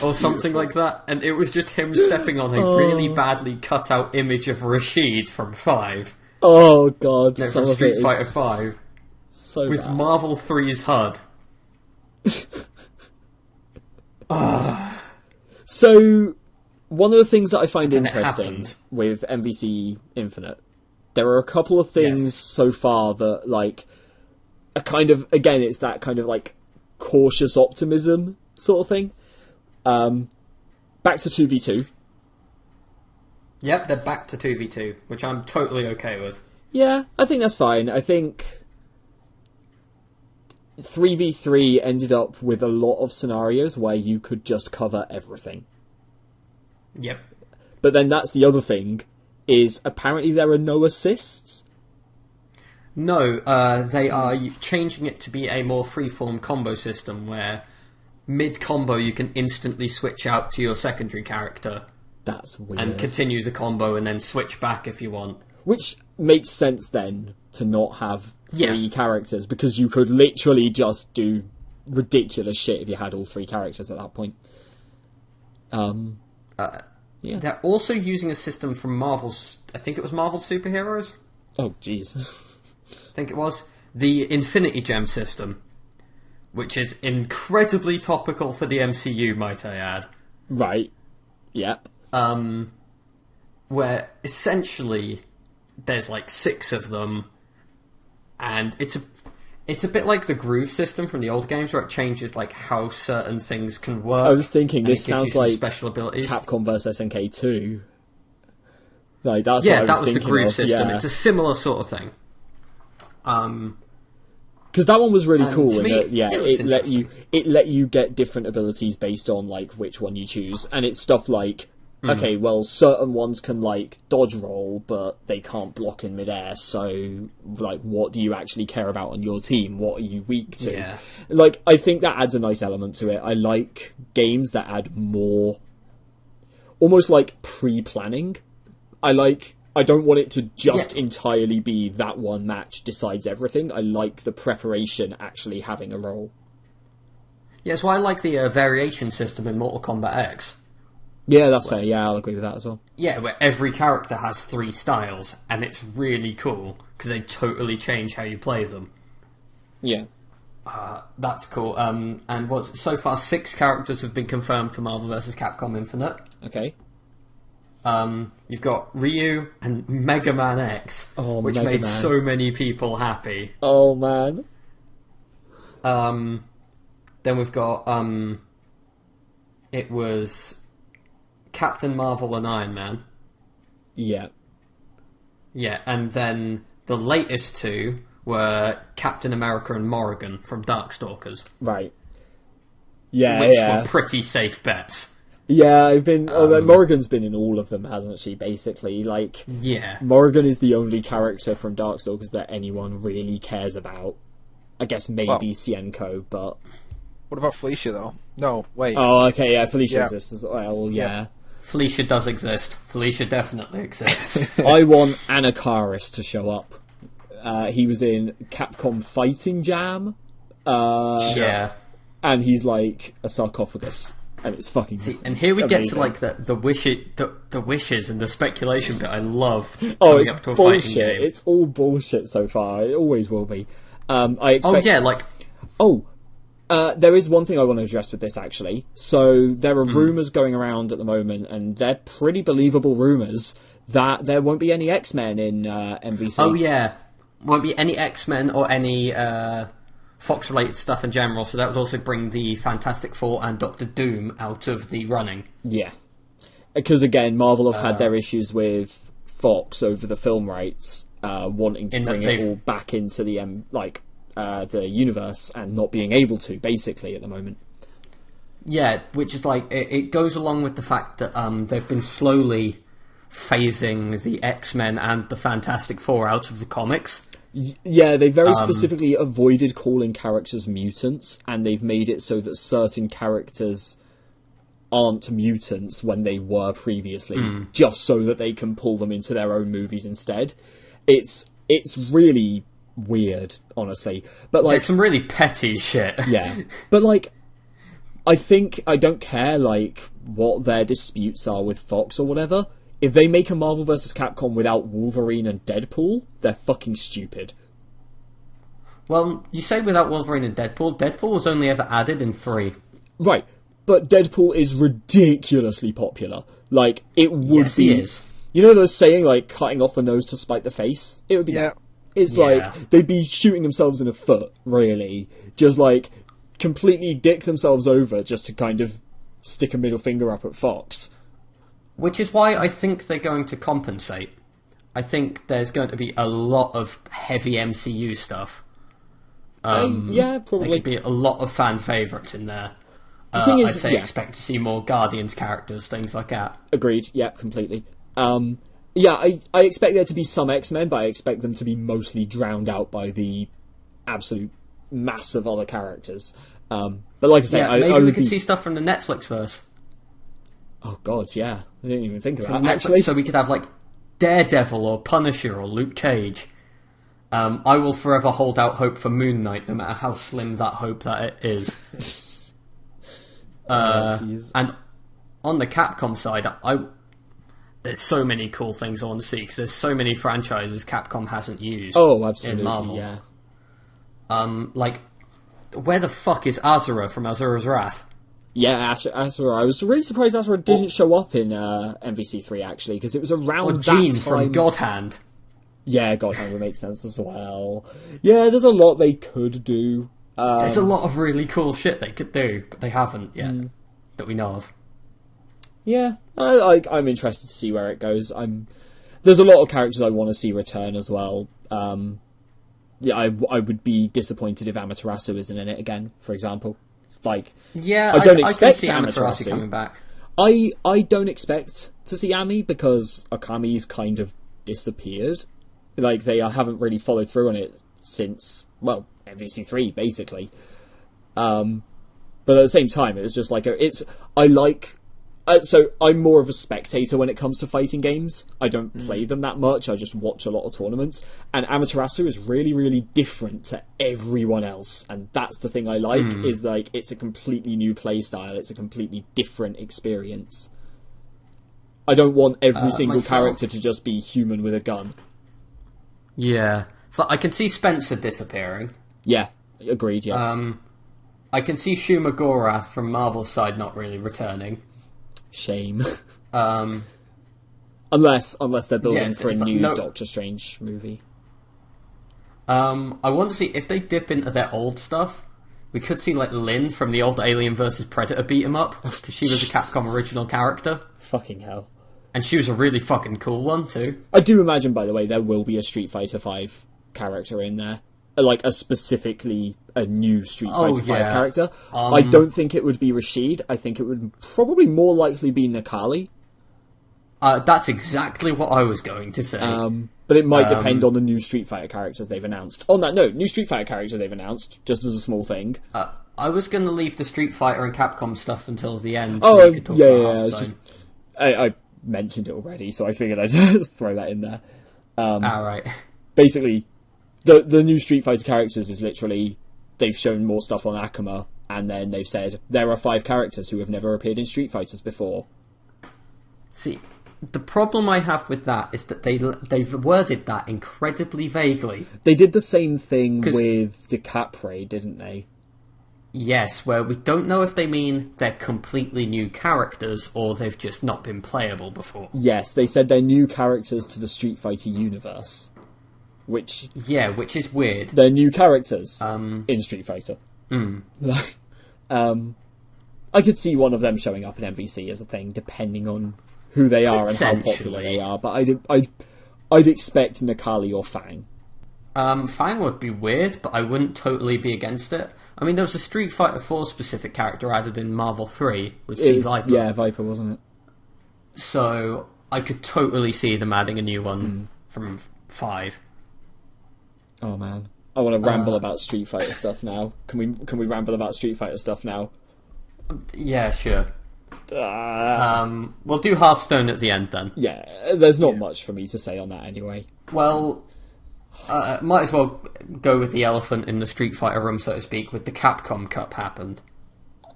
Or something like that, and it was just him stepping on a really badly cut out image of Rashid from 5. oh god, No, some from of it Street is Fighter 5. so With bad. Marvel 3's HUD. So, one of the things that I find then it interesting happened. with MVC Infinite, there are a couple of things Yes. so far that, like, are kind of, again, it's that kind of, like, cautious optimism sort of thing. Back to 2v2. Yep, they're back to 2v2, which I'm totally okay with. Yeah, I think that's fine. I think 3v3 ended up with a lot of scenarios where you could just cover everything. Yep. But then that's the other thing, is apparently there are no assists. No, they are changing it to be a more freeform combo system where mid-combo you can instantly switch out to your secondary character. That's weird. And continue the combo and then switch back if you want. Which makes sense then to not have three characters, because you could literally just do ridiculous shit if you had all three characters at that point. Yeah. They're also using a system from Marvel's... I think it was Marvel Superheroes? Oh, jeez. I think it was. The Infinity Gem system. Which is incredibly topical for the MCU, might I add. Right. Yep. Where essentially there's like 6 of them, and it's a bit like the groove system from the old games, where it changes like how certain things can work. I was thinking this sounds like special abilities. Capcom vs SNK2. Like that was the groove system. Yeah. It's a similar sort of thing. Because that one was really cool, to me, it let you get different abilities based on like which one you choose, and it's stuff like, okay, well, certain ones can like dodge roll, but they can't block in midair. So, like, what do you actually care about on your team? What are you weak to? Yeah. Like, I think that adds a nice element to it. I like games that add more, almost like pre-planning. I don't want it to just entirely be that one match decides everything. I like the preparation actually having a role. Yeah, that's why I like the variation system in Mortal Kombat X. Yeah, that's fair. Yeah, I'll agree with that as well. Yeah, where every character has 3 styles, and it's really cool, because they totally change how you play them. Yeah. That's cool. And so far 6 characters have been confirmed for Marvel vs. Capcom Infinite. Okay. You've got Ryu and Mega Man X, which Mega made Man. so many people happy. Oh, man. Then we've got, it was Captain Marvel and Iron Man. Yeah. Yeah, and then the latest 2 were Captain America and Morrigan from Darkstalkers. Right. Yeah, which were pretty safe bets. Yeah, Morrigan's been in all of them, hasn't she, basically? Like, yeah. Morrigan is the only character from Darkstalkers that anyone really cares about. I guess maybe Sienko, but... What about Felicia, though? No, wait. Oh, okay, yeah, Felicia exists as well, yeah. Felicia does exist. Felicia definitely exists. I want Anakaris to show up. He was in Capcom Fighting Jam. Yeah. And he's like a sarcophagus. And it's fucking and here we amazing. get to like the wishes and the speculation bit. I love coming up to a bullshit. fighting game. It's all bullshit so far. It always will be. I expect. There is one thing I want to address with this actually. So there are rumours going around at the moment, and they're pretty believable rumours that there won't be any X-Men in MVC. Oh yeah, won't be any X-Men or any Fox-related stuff in general, so that would also bring the Fantastic Four and Doctor Doom out of the running. Yeah. Because, again, Marvel have had their issues with Fox over the film rights, wanting to bring it all back into the universe and not being able to, basically, at the moment. Yeah, which is like, it goes along with the fact that they've been slowly phasing the X-Men and the Fantastic Four out of the comics. Yeah, they very specifically avoided calling characters mutants, and they've made it so that certain characters aren't mutants when they were previously, just so that they can pull them into their own movies instead. It's really weird, honestly. But like, it's some really petty shit. Yeah. But like, I think I don't care like what their disputes are with Fox or whatever. If they make a Marvel vs. Capcom without Wolverine and Deadpool, they're fucking stupid. Well, you say without Wolverine and Deadpool. Deadpool was only ever added in 3. Right, but Deadpool is ridiculously popular. Like, it would be... He is. You know those saying, like, cutting off the nose to spite the face? It would be that. It's like, they'd be shooting themselves in the foot, really. Just, like, completely dick themselves over just to kind of stick a middle finger up at Fox. Which is why I think they're going to compensate. I think there's going to be a lot of heavy MCU stuff. Yeah, There probably. could be a lot of fan favourites in there. The thing is, I'd say yeah. expect to see more Guardians characters, things like that. Agreed. Yeah, completely. Yeah, I expect there to be some X-Men, but I expect them to be mostly drowned out by the absolute mass of other characters. But like I say, Yeah, I maybe would we could be... see stuff from the Netflix verse. Oh god, yeah. I didn't even think of From that, Netflix, actually. so we could have like Daredevil or Punisher or Luke Cage. I will forever hold out hope for Moon Knight, no matter how slim that hope that it is. Jeez. And on the Capcom side, there's so many cool things I want to see, because there's so many franchises Capcom hasn't used Oh, absolutely, in Marvel. yeah. Like, where the fuck is Azura from Azura's Wrath? Yeah, Azura. I was really surprised Azura didn't show up in MVC3, actually, because it was around Or that Jean time... from God Hand? Yeah, God Hand would make sense as well. Yeah, there's a lot they could do. There's a lot of really cool shit they could do, but they haven't yet, that we know of. Yeah, I'm interested to see where it goes. There's a lot of characters I want to see return as well. Yeah, I would be disappointed if Amaterasu isn't in it again, for example. Like, Yeah, I don't can expect see Amaterasu coming back. I don't expect to see Ami because Akami's kind of disappeared. Like, they haven't really followed through on it since, well, MVC3, basically. But at the same time, it was just like, so I'm more of a spectator when it comes to fighting games. I don't play them that much, I just watch a lot of tournaments. And Amaterasu is really, really different to everyone else. And that's the thing I like, is like, it's a completely new play style, it's a completely different experience. I don't want every single myself. character to just be human with a gun. Yeah. So I can see Spencer disappearing. Yeah, agreed, yeah. I can see Shuma Gorath from Marvel's side not really returning. Shame. Um, unless they're building Yeah, for a it's like, new no- Doctor Strange movie. I want to see if they dip into their old stuff. We could see like Lynn from the old Alien vs Predator beat 'em up, because she was a Capcom original character, Fucking hell. and she was a really fucking cool one too. I do imagine, by the way, there will be a Street Fighter V character in there. Like, specifically a new Street Fighter V yeah. character. I don't think it would be Rashid. I think it would probably more likely be Nakali. That's exactly what I was going to say. But it might depend on the new Street Fighter characters they've announced. On that note, new Street Fighter characters they've announced, just as a small thing. I was going to leave the Street Fighter and Capcom stuff until the end, Oh, so we could talk about it's Hearthstone. I mentioned it already, so I figured I'd just throw that in there. Alright. Basically, the new Street Fighter characters is literally, they've shown more stuff on Akuma, and then they've said, there are 5 characters who have never appeared in Street Fighters before. See, the problem I have with that is that they've worded that incredibly vaguely. They did the same thing 'Cause- with the Capray, didn't they? Yes, where we don't know if they mean they're completely new characters or they've just not been playable before. Yes, they said they're new characters to the Street Fighter universe. Which, Yeah, which is weird. they're new characters in Street Fighter. I could see one of them showing up in MVC as a thing, depending on who they are and how popular Potentially. they are. But I'd expect Nakali or Fang. Fang would be weird, but I wouldn't totally be against it. I mean, there was a Street Fighter 4 specific character added in Marvel 3 with C. Viper. Yeah, Viper, wasn't it? So I could totally see them adding a new one from 5. Oh man, I want to ramble about Street Fighter stuff now. Can we ramble about Street Fighter stuff now? Yeah, sure. We'll do Hearthstone at the end then. Yeah, there's not much for me to say on that anyway. Well, might as well go with the elephant in the Street Fighter room, so to speak, with the Capcom Cup happened.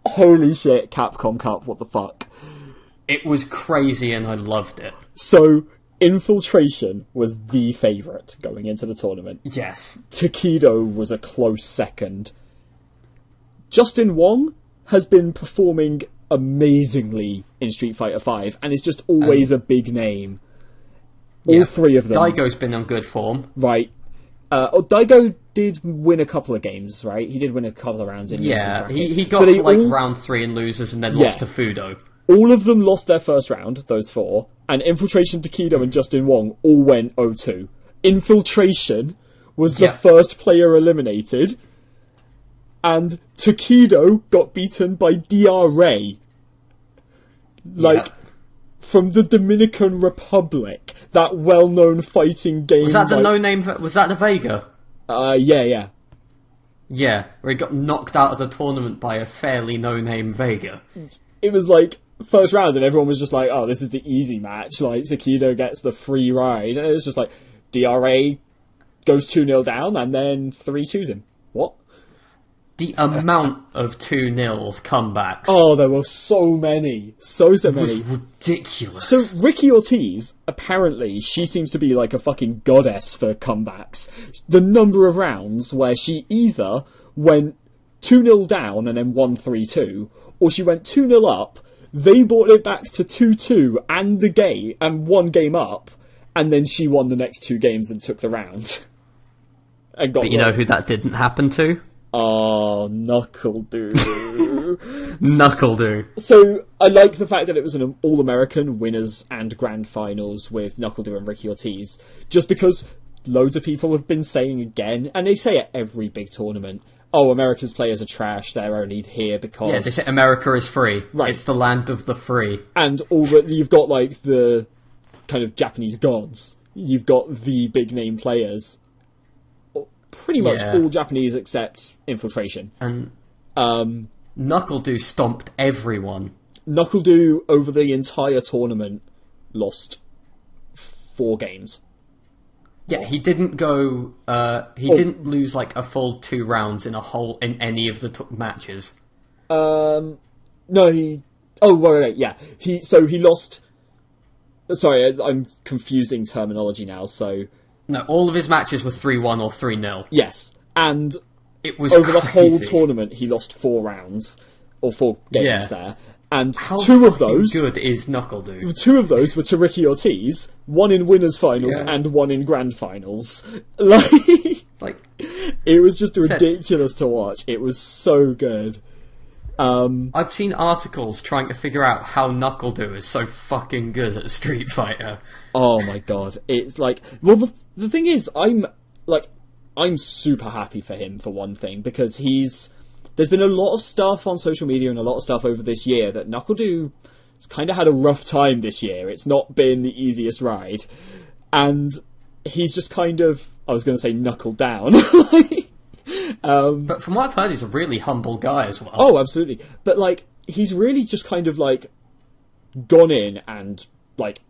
Holy shit, Capcom Cup, what the fuck? It was crazy and I loved it. So, Infiltration was the favourite going into the tournament. Yes. Takedo was a close second. Justin Wong has been performing amazingly in Street Fighter V and is just always a big name. All 3 of them. Daigo's been on good form. Right. Daigo did win a couple of games, right? He did win a couple of rounds in Yeah, bracket. he got So they to like all- round 3 and losers and then Yeah. lost to Fudo. All of them lost their first round, those 4, and Infiltration, Takedo, and Justin Wong all went 0-2. Infiltration was the Yeah. first player eliminated, and Takedo got beaten by DRA. Like, from the Dominican Republic, that well-known fighting game. Was that the no-name? Was that the Vega? Yeah. Yeah, where he got knocked out of the tournament by a fairly no-name Vega. It was like first round, and everyone was just like, "Oh, this is the easy match." Like Takedo gets the free ride, and it was just like DRA goes 2-0 down, and then 3-2s him. What? The amount of 2-0 comebacks. Oh, there were so many. So was many. ridiculous. So, Ricky Ortiz, apparently, she seems to be like a fucking goddess for comebacks. The number of rounds where she either went 2-0 down and then won 3-2, or she went 2-0 up, they brought it back to 2-2 and the game, and one game up, and then she won the next 2 games and took the round. And got but you know who that didn't happen to? Oh, Knuckle-Doo. Knuckle-Doo. So, I like the fact that it was an all-American winners and grand finals with Knuckle-Doo and Ricky Ortiz, just because loads of people have been saying again, and they say at every big tournament, oh, America's players are trash, they're only here because... Yeah, they say America is free. Right. It's the land of the free. And you've got, like, the kind of Japanese gods. You've got the big-name players. Pretty much all Japanese except Infiltration. And Knuckle-Doo stomped everyone. Knuckle-Doo, over the entire tournament, lost 4 games. Yeah, he didn't go... he didn't lose, like, a full 2 rounds in any of the matches. No, he... Oh, right, yeah. He lost... Sorry, I'm confusing terminology now, so... No, all of his matches were 3-1 or 3-0. Yes, and it was over crazy. the whole tournament, he lost 4 rounds, or 4 games there. And How 2 of those... good is Knuckle-Doo? 2 of those were to Ricky Ortiz, 1 in winners' finals and 1 in grand finals. Like, it was just ridiculous to watch. It was so good. I've seen articles trying to figure out how Knuckle-Doo is so fucking good at Street Fighter. Oh my god. It's like... Well, the thing is, I'm super happy for him, for one thing, because there's been a lot of stuff on social media and a lot of stuff over this year that Knuckle-Doo has kind of had a rough time this year. It's not been the easiest ride. And he's just kind of... I was going to say knuckled down. But from what I've heard, he's a really humble guy as well. Oh, absolutely. But, like, he's really just kind of, like, gone in and, like,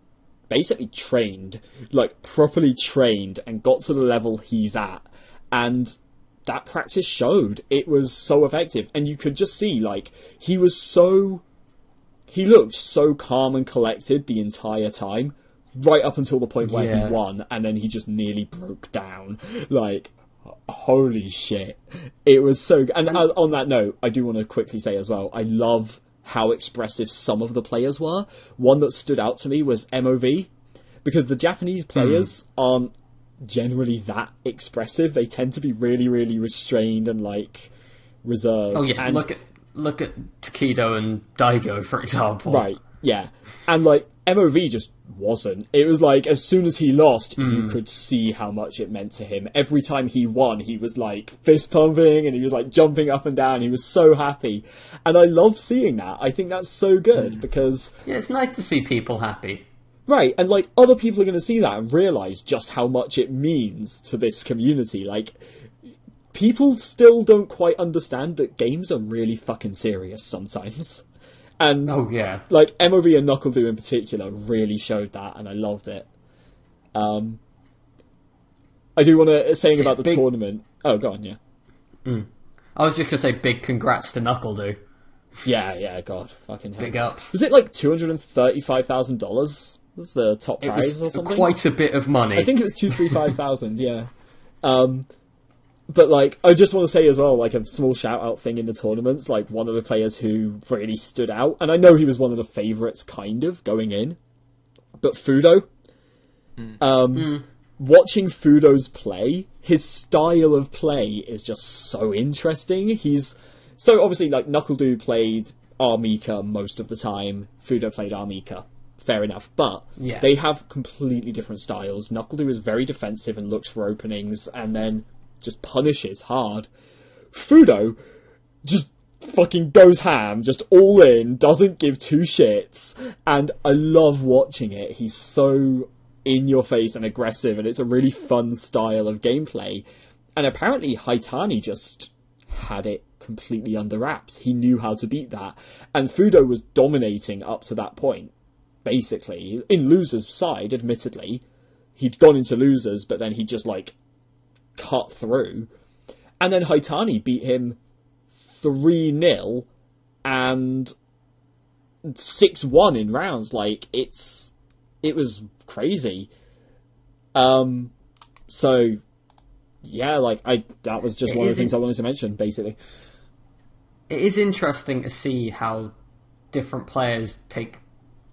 basically trained, like, properly trained and got to the level he's at. And that practice showed. It was so effective. And you could just see, like, he looked so calm and collected the entire time, right up until the point where he won, and then he just nearly broke down. Like... Holy shit. It was so good. And on that note, I do want to quickly say as well, I love how expressive some of the players were. One that stood out to me was MOV, because the Japanese players aren't generally that expressive. They tend to be really, really restrained and, like, reserved. Oh, yeah, and, look at Takedo and Daigo, for example. Right, yeah. And, like, MOV just wasn't. It was like, as soon as he lost, you could see how much it meant to him. Every time he won, he was, like, fist pumping, and he was, like, jumping up and down. He was so happy. And I love seeing that. I think that's so good, because... Yeah, it's nice to see people happy. Right, and, like, other people are going to see that and realise just how much it means to this community. Like, people still don't quite understand that games are really fucking serious sometimes. And, like, MOV and Knuckle-Doo in particular really showed that, and I loved it. I do want to... Saying about the tournament... Oh, go on, yeah. I was just going to say big congrats to Knuckle-Doo. Yeah, God, fucking hell. Big ups. Was it, like, $235,000? Was the top prize or something? Quite a bit of money. I think it was 235,000, yeah. But, like, I just want to say as well, like, a small shout-out thing in the tournaments, like, one of the players who really stood out, and I know he was one of the favourites, kind of, going in, but Fudo. Watching Fudo's play, his style of play is just so interesting. So, obviously, like, Knuckle-Doo played Armika most of the time, Fudo played Armika. Fair enough, but they have completely different styles. Knuckle-Doo is very defensive and looks for openings, and then... just punishes hard. Fudo just fucking goes ham, just all in, doesn't give two shits, and I love watching it. He's so in your face and aggressive, and it's a really fun style of gameplay. And apparently Haitani just had it completely under wraps. He knew how to beat that, and Fudo was dominating up to that point, basically. In losers' side, admittedly. He'd gone into losers, but then he just, like, cut through. And then Haitani beat him 3-0 and 6-1 in rounds. Like, it was crazy. So, yeah, like, that was just one of the things I wanted to mention, basically. It is interesting to see how different players take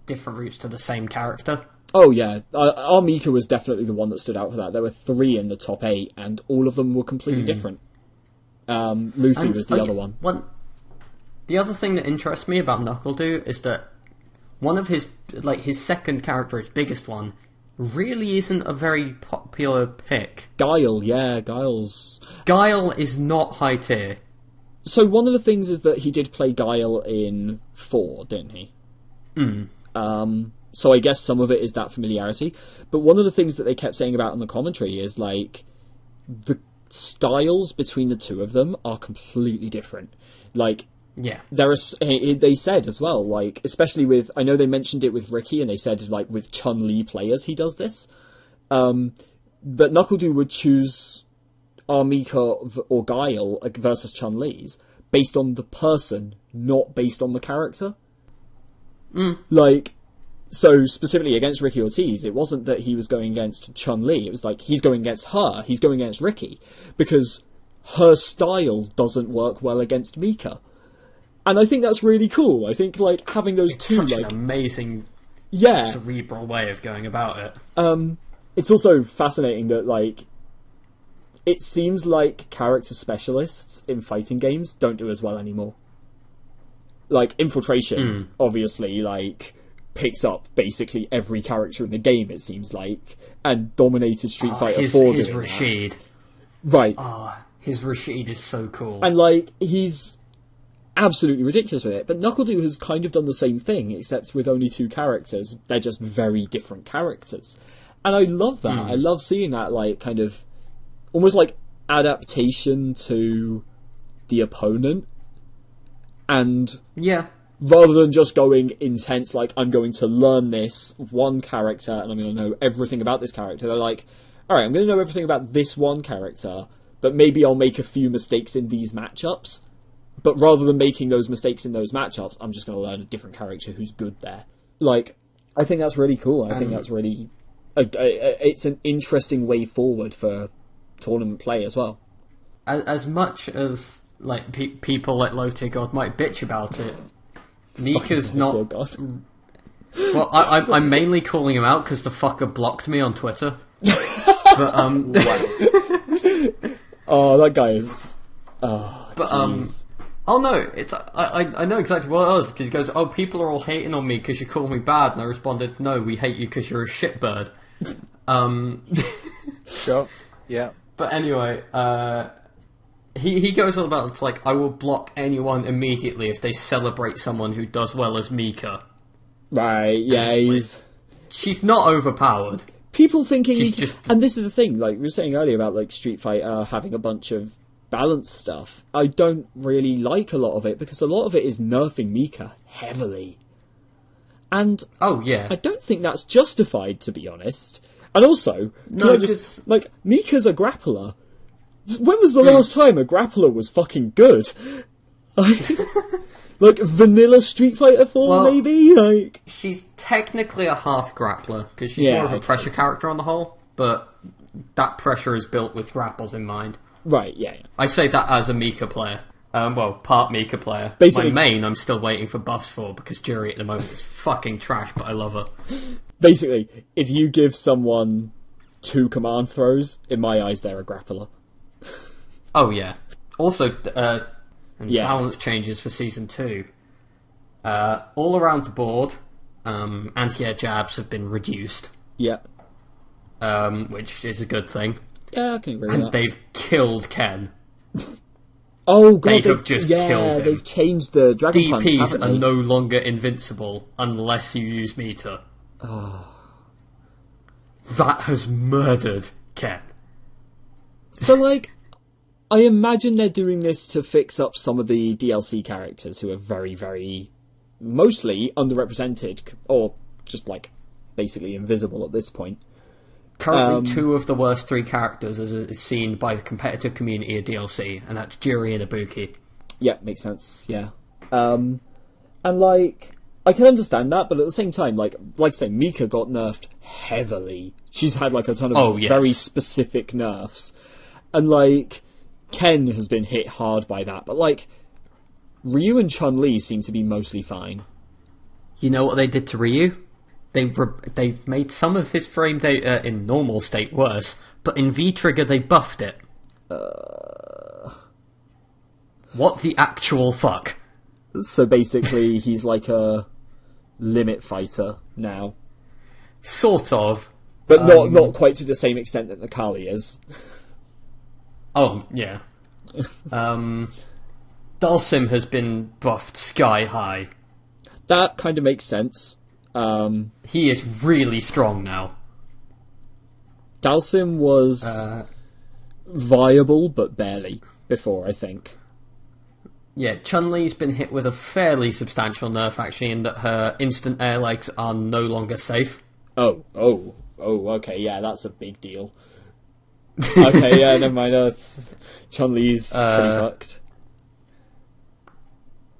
different routes to the same character. Oh, yeah. Our Mika was definitely the one that stood out for that. There were 3 in the top 8, and all of them were completely different. Luffy was the other one. The other thing that interests me about NuckleDu is that one of his second character, his biggest one, really isn't a very popular pick. Guile, yeah, Guile is not high tier. So one of the things is that he did play Guile in 4, didn't he? So I guess some of it is that familiarity. But one of the things that they kept saying about in the commentary is, like, the styles between the two of them are completely different. Like, yeah, they said as well, like, especially with, I know they mentioned it with Ricky, and they said, like, with Chun-Li players he does this. But NuckleDu would choose Mika or Guile versus Chun-Li's based on the person, not based on the character. Like, so specifically against Ricky Ortiz, it wasn't that he was going against Chun-Li, it was like, he's going against her, he's going against Ricky, because her style doesn't work well against Mika. And I think that's really cool. I think, like, having those two, such like, an amazing, yeah, cerebral way of going about it. It's also fascinating that, like, it seems like character specialists in fighting games don't do as well anymore. Like, Infiltration, obviously, like, picks up basically every character in the game, it seems like, and dominated Street Fighter 4 his doing Rashid. That. Right. His Rashid is so cool. And, like, he's absolutely ridiculous with it. But NuckleDu has kind of done the same thing, except with only 2 characters. They're just very different characters. And I love that. I love seeing that, like, kind of, almost like adaptation to the opponent. And yeah, rather than just going intense, like, I'm going to learn this one character and I'm going to know everything about this character, they're like, alright, I'm going to know everything about this one character, but maybe I'll make a few mistakes in these matchups. But rather than making those mistakes in those matchups, I'm just going to learn a different character who's good there. Like, I think that's really cool. I think that's really... it's an interesting way forward for tournament play as well. As much as, like, people at Low Tier God might bitch about it, Mika's not... God. Well, I'm mainly calling him out because the fucker blocked me on Twitter. But, Oh, that guy is... Oh, but, geez. Oh no, it's I know exactly what it was, because he goes, oh, people are all hating on me because you call me bad, and I responded, no, we hate you because you're a shitbird. Sure, yeah. But anyway, he goes on about, it's like, I will block anyone immediately if they celebrate someone who does well as Mika. Right, yeah, she's not overpowered. People thinking... She's just... And this is the thing, like, we were saying earlier about, like, Street Fighter having a bunch of balanced stuff. I don't really like a lot of it, because a lot of it is nerfing Mika heavily. And... Oh, yeah. I don't think that's justified, to be honest. And also, no, like, Mika's a grappler. When was the last time a grappler was fucking good? Like, vanilla Street Fighter 4, maybe? Like, she's technically a half grappler, because she's more of a pressure character on the whole, but that pressure is built with grapples in mind. Right, yeah. I say that as a Mika player. Part Mika player. Basically, my main, I'm still waiting for buffs for, because Jury at the moment is fucking trash, but I love her. Basically, if you give someone 2 command throws, in my eyes, they're a grappler. Oh, yeah. Also, balance changes for Season 2. All around the board, anti-air jabs have been reduced. Yeah. Which is a good thing. Yeah, I can agree with and that. they've killed Ken. Oh god, They have just killed him. They've changed the Dragon Punch, DPs haven't are they? no longer invincible unless you use meter. That has murdered Ken. So, like, I imagine they're doing this to fix up some of the DLC characters who are very, very, mostly underrepresented, or just, like, basically invisible at this point. Currently, two of the worst three characters is seen by the competitive community of DLC, and that's Jiri and Ibuki. Yeah, makes sense, yeah. And, like, I can understand that, but at the same time, like I say, Mika got nerfed heavily. She's had, like, a ton of very specific nerfs. And, like, Ken has been hit hard by that, but, like, Ryu and Chun-Li seem to be mostly fine. You know what they did to Ryu? They made some of his frame data in normal state worse, but in V-Trigger they buffed it. What the actual fuck? So basically, he's like a limit fighter now. Sort of. But not quite to the same extent that Nakali is. Oh, yeah. Dhalsim has been buffed sky high. That kind of makes sense. He is really strong now. Dhalsim was viable, but barely, before, I think. Yeah, Chun-Li's been hit with a fairly substantial nerf, actually, in that her instant air legs are no longer safe. Oh, okay, yeah, that's a big deal. Okay, yeah, never mind, Chun-Li's pretty fucked.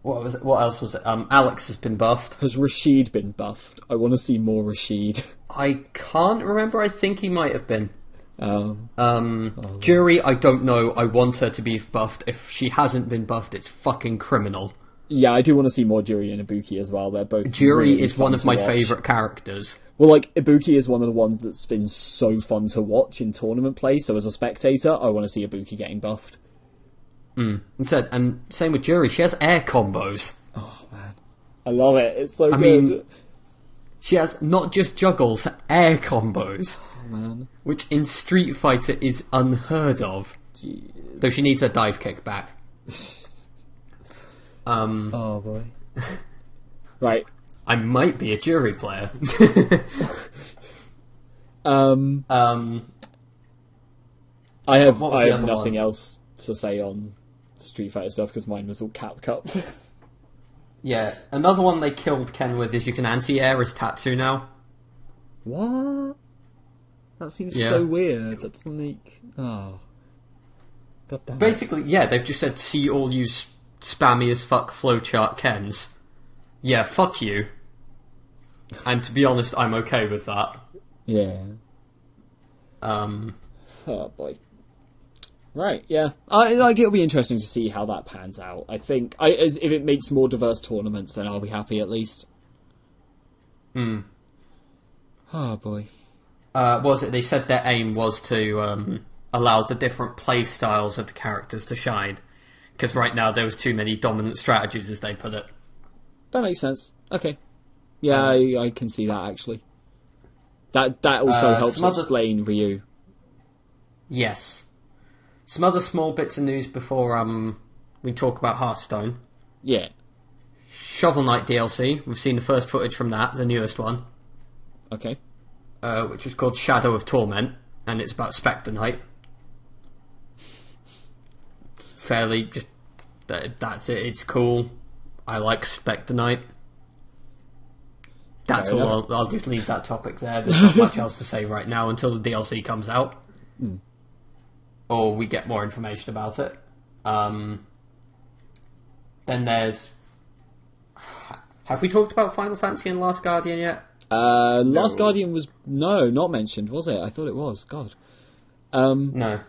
What else was it? Alex has been buffed. Has Rashid been buffed? I want to see more Rashid. I can't remember. I think he might have been. Oh. Jury, I don't know. I want her to be buffed. If she hasn't been buffed, it's fucking criminal. Yeah, I do want to see more Jury and Ibuki as well. They're both Jury really is one of my watch. favourite characters. Well, like, Ibuki is one of the ones that's been so fun to watch in tournament play, so as a spectator, I want to see Ibuki getting buffed. And same with Jury, she has air combos. Oh, man. I love it. It's so good. Mean, she has not just juggles, air combos. Oh, man. Which in Street Fighter is unheard of. Jeez. Though she needs her dive kick back. Oh, boy. Right. I might be a Jury player. I have the other nothing one? else to say on Street Fighter stuff because mine was all Cap Cup. Yeah, another one they killed Ken with is you can anti-air as Tatsu now. What? That seems Yeah. so weird. That doesn't make... Oh. God damn it. Basically, yeah, they've just said, see all you spammy as fuck flowchart Kens. Yeah, fuck you. And to be honest, I'm okay with that. Yeah. Um, Oh, boy. Right, yeah. It'll be interesting to see how that pans out. I think if it makes more diverse tournaments, then I'll be happy at least. Oh, boy. what was it? They said their aim was to allow the different play styles of the characters to shine. Because right now there was too many dominant strategies, as they put it. That makes sense. Okay. Yeah, I can see that, actually. That also helps explain Ryu. Yes. Some other small bits of news before we talk about Hearthstone. Yeah. Shovel Knight DLC. We've seen the first footage from that, the newest one. Okay. Which is called Shadow of Torment, and it's about Spectre Knight. Fairly, just that's it. It's cool. I like Spectre Knight. That's Fair all. I'll just leave that topic there. There's not much else to say right now until the DLC comes out. Or we get more information about it. Then there's... Have we talked about Final Fantasy and Last Guardian yet? Last Guardian was... No, not mentioned, was it? I thought it was. God. No.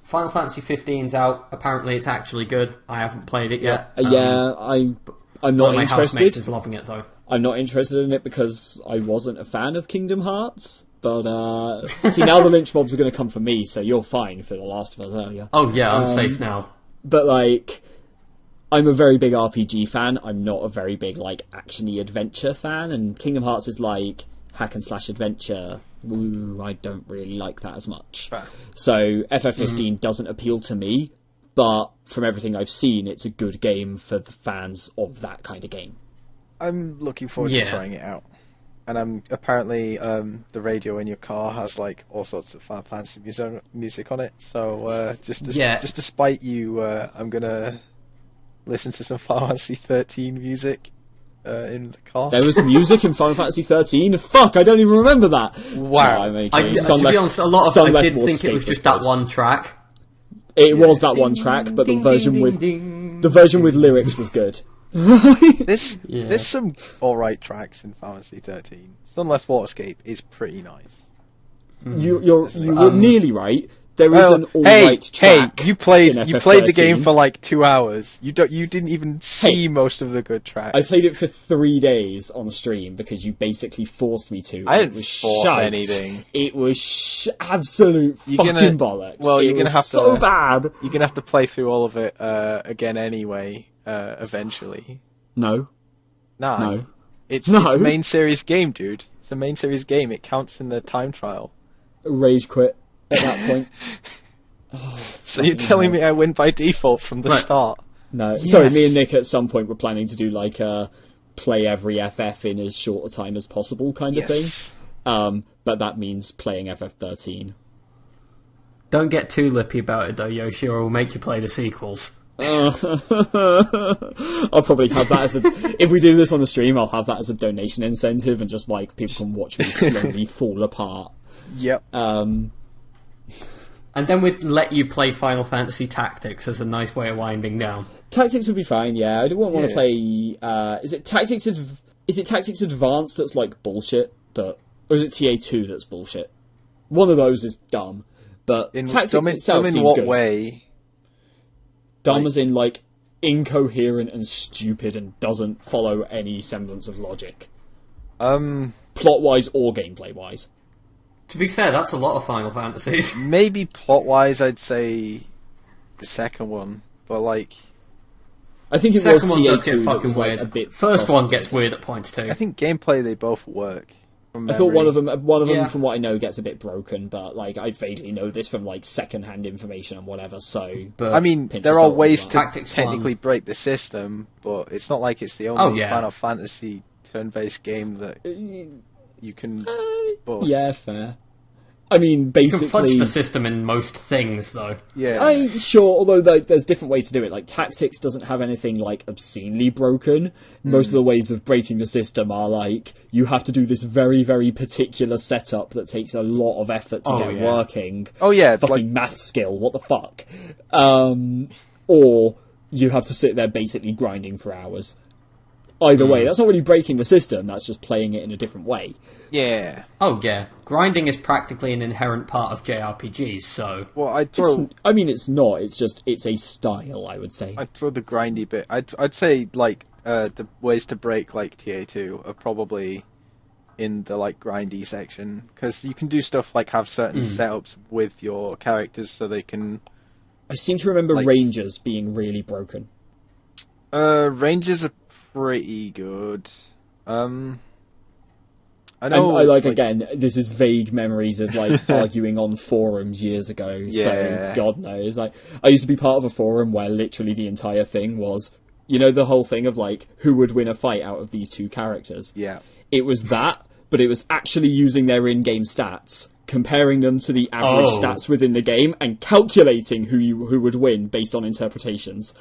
Final Fantasy 15's out. Apparently it's actually good. I haven't played it yet. I'm not my housemate interested. is loving it, though. I'm not interested in it because I wasn't a fan of Kingdom Hearts. But, see, now the lynch mobs are going to come for me, so you're fine for The Last of Us earlier. Oh, yeah, I'm safe now. But, like, I'm a very big RPG fan. I'm not a very big, like, action-y adventure fan. And Kingdom Hearts is, like, hack-and-slash adventure. Ooh, I don't really like that as much. Right. So, FF15 doesn't appeal to me. but from everything I've seen, it's a good game for the fans of that kind of game. I'm looking forward to trying it out. And apparently the radio in your car has like all sorts of Final Fantasy music on it. So just to spite you, I'm gonna listen to some Final Fantasy 13 music in the car. There was music in Final Fantasy 13. Fuck, I don't even remember that. Wow. To be honest, a lot of I did think it was just that one track. It was that one track, but the version with lyrics was good. There's some alright tracks in Final Fantasy 13. Sunless Waterscape is pretty nice. You were nearly right. There is an alright track. Hey, you played the game for like 2 hours. You didn't even see most of the good tracks. I played it for 3 days on stream because you basically forced me to. I didn't force anything. It was absolute fucking bollocks. Well, you're gonna have to so bad. You're gonna have to play through all of it again anyway. Eventually. No. It's a main series game, dude. It's a main series game. It counts in the time trial. Rage quit at that point. So you're telling me I win by default from the start? No. Yes. Sorry, me and Nick at some point were planning to do like a play every FF in as short a time as possible kind of thing. But that means playing FF13. Don't get too lippy about it though, Yoshi, or we'll make you play the sequels. I'll probably have that as if we do this on the stream, I'll have that as a donation incentive and just like people can watch me slowly fall apart. Yep. And then we'd let you play Final Fantasy Tactics as a nice way of winding down. Tactics would be fine, yeah. I wouldn't want to play is it Tactics Advanced that's like bullshit, or is it TA2 that's bullshit? One of those is dumb. But Tactics itself seems what good. Way? Dumb as in, like, incoherent and stupid and doesn't follow any semblance of logic. Plot-wise or gameplay-wise. To be fair, that's a lot of Final Fantasies. Maybe plot-wise, I'd say the second one. But, like... I think it second was one TA2 does get fucking was, weird. Like, a bit First one frustrating. gets weird at points too. I think gameplay, they both work. I thought one of them, from what I know, gets a bit broken, but like I vaguely know this from like second-hand information and whatever. So, I mean, there are ways to technically break the system, but it's not like it's the only Final Fantasy turn-based game that you can. Bust. Yeah, fair. I mean, basically, you can fudge the system in most things, though. Yeah, sure. Although there's different ways to do it. Like Tactics doesn't have anything like obscenely broken. Most of the ways of breaking the system are like you have to do this very, very particular setup that takes a lot of effort to get working. Oh yeah, fucking math skill. What the fuck? Or you have to sit there basically grinding for hours. Either way, that's not really breaking the system. That's just playing it in a different way. Yeah. Oh yeah, grinding is practically an inherent part of JRPGs. So, well, it's not. It's just it's a style. I would say. I'd throw the grindy bit. I'd say like the ways to break like TA2 are probably in the like grindy section because you can do stuff like have certain setups with your characters so they can. I seem to remember Rangers being really broken. Rangers are pretty good. I know. Again, this is vague memories of like arguing on forums years ago. Yeah. So God knows. Like, I used to be part of a forum where literally the entire thing was, the whole thing of like who would win a fight out of these two characters. Yeah. It was that, but it was actually using their in-game stats, comparing them to the average stats within the game, and calculating who would win based on interpretations.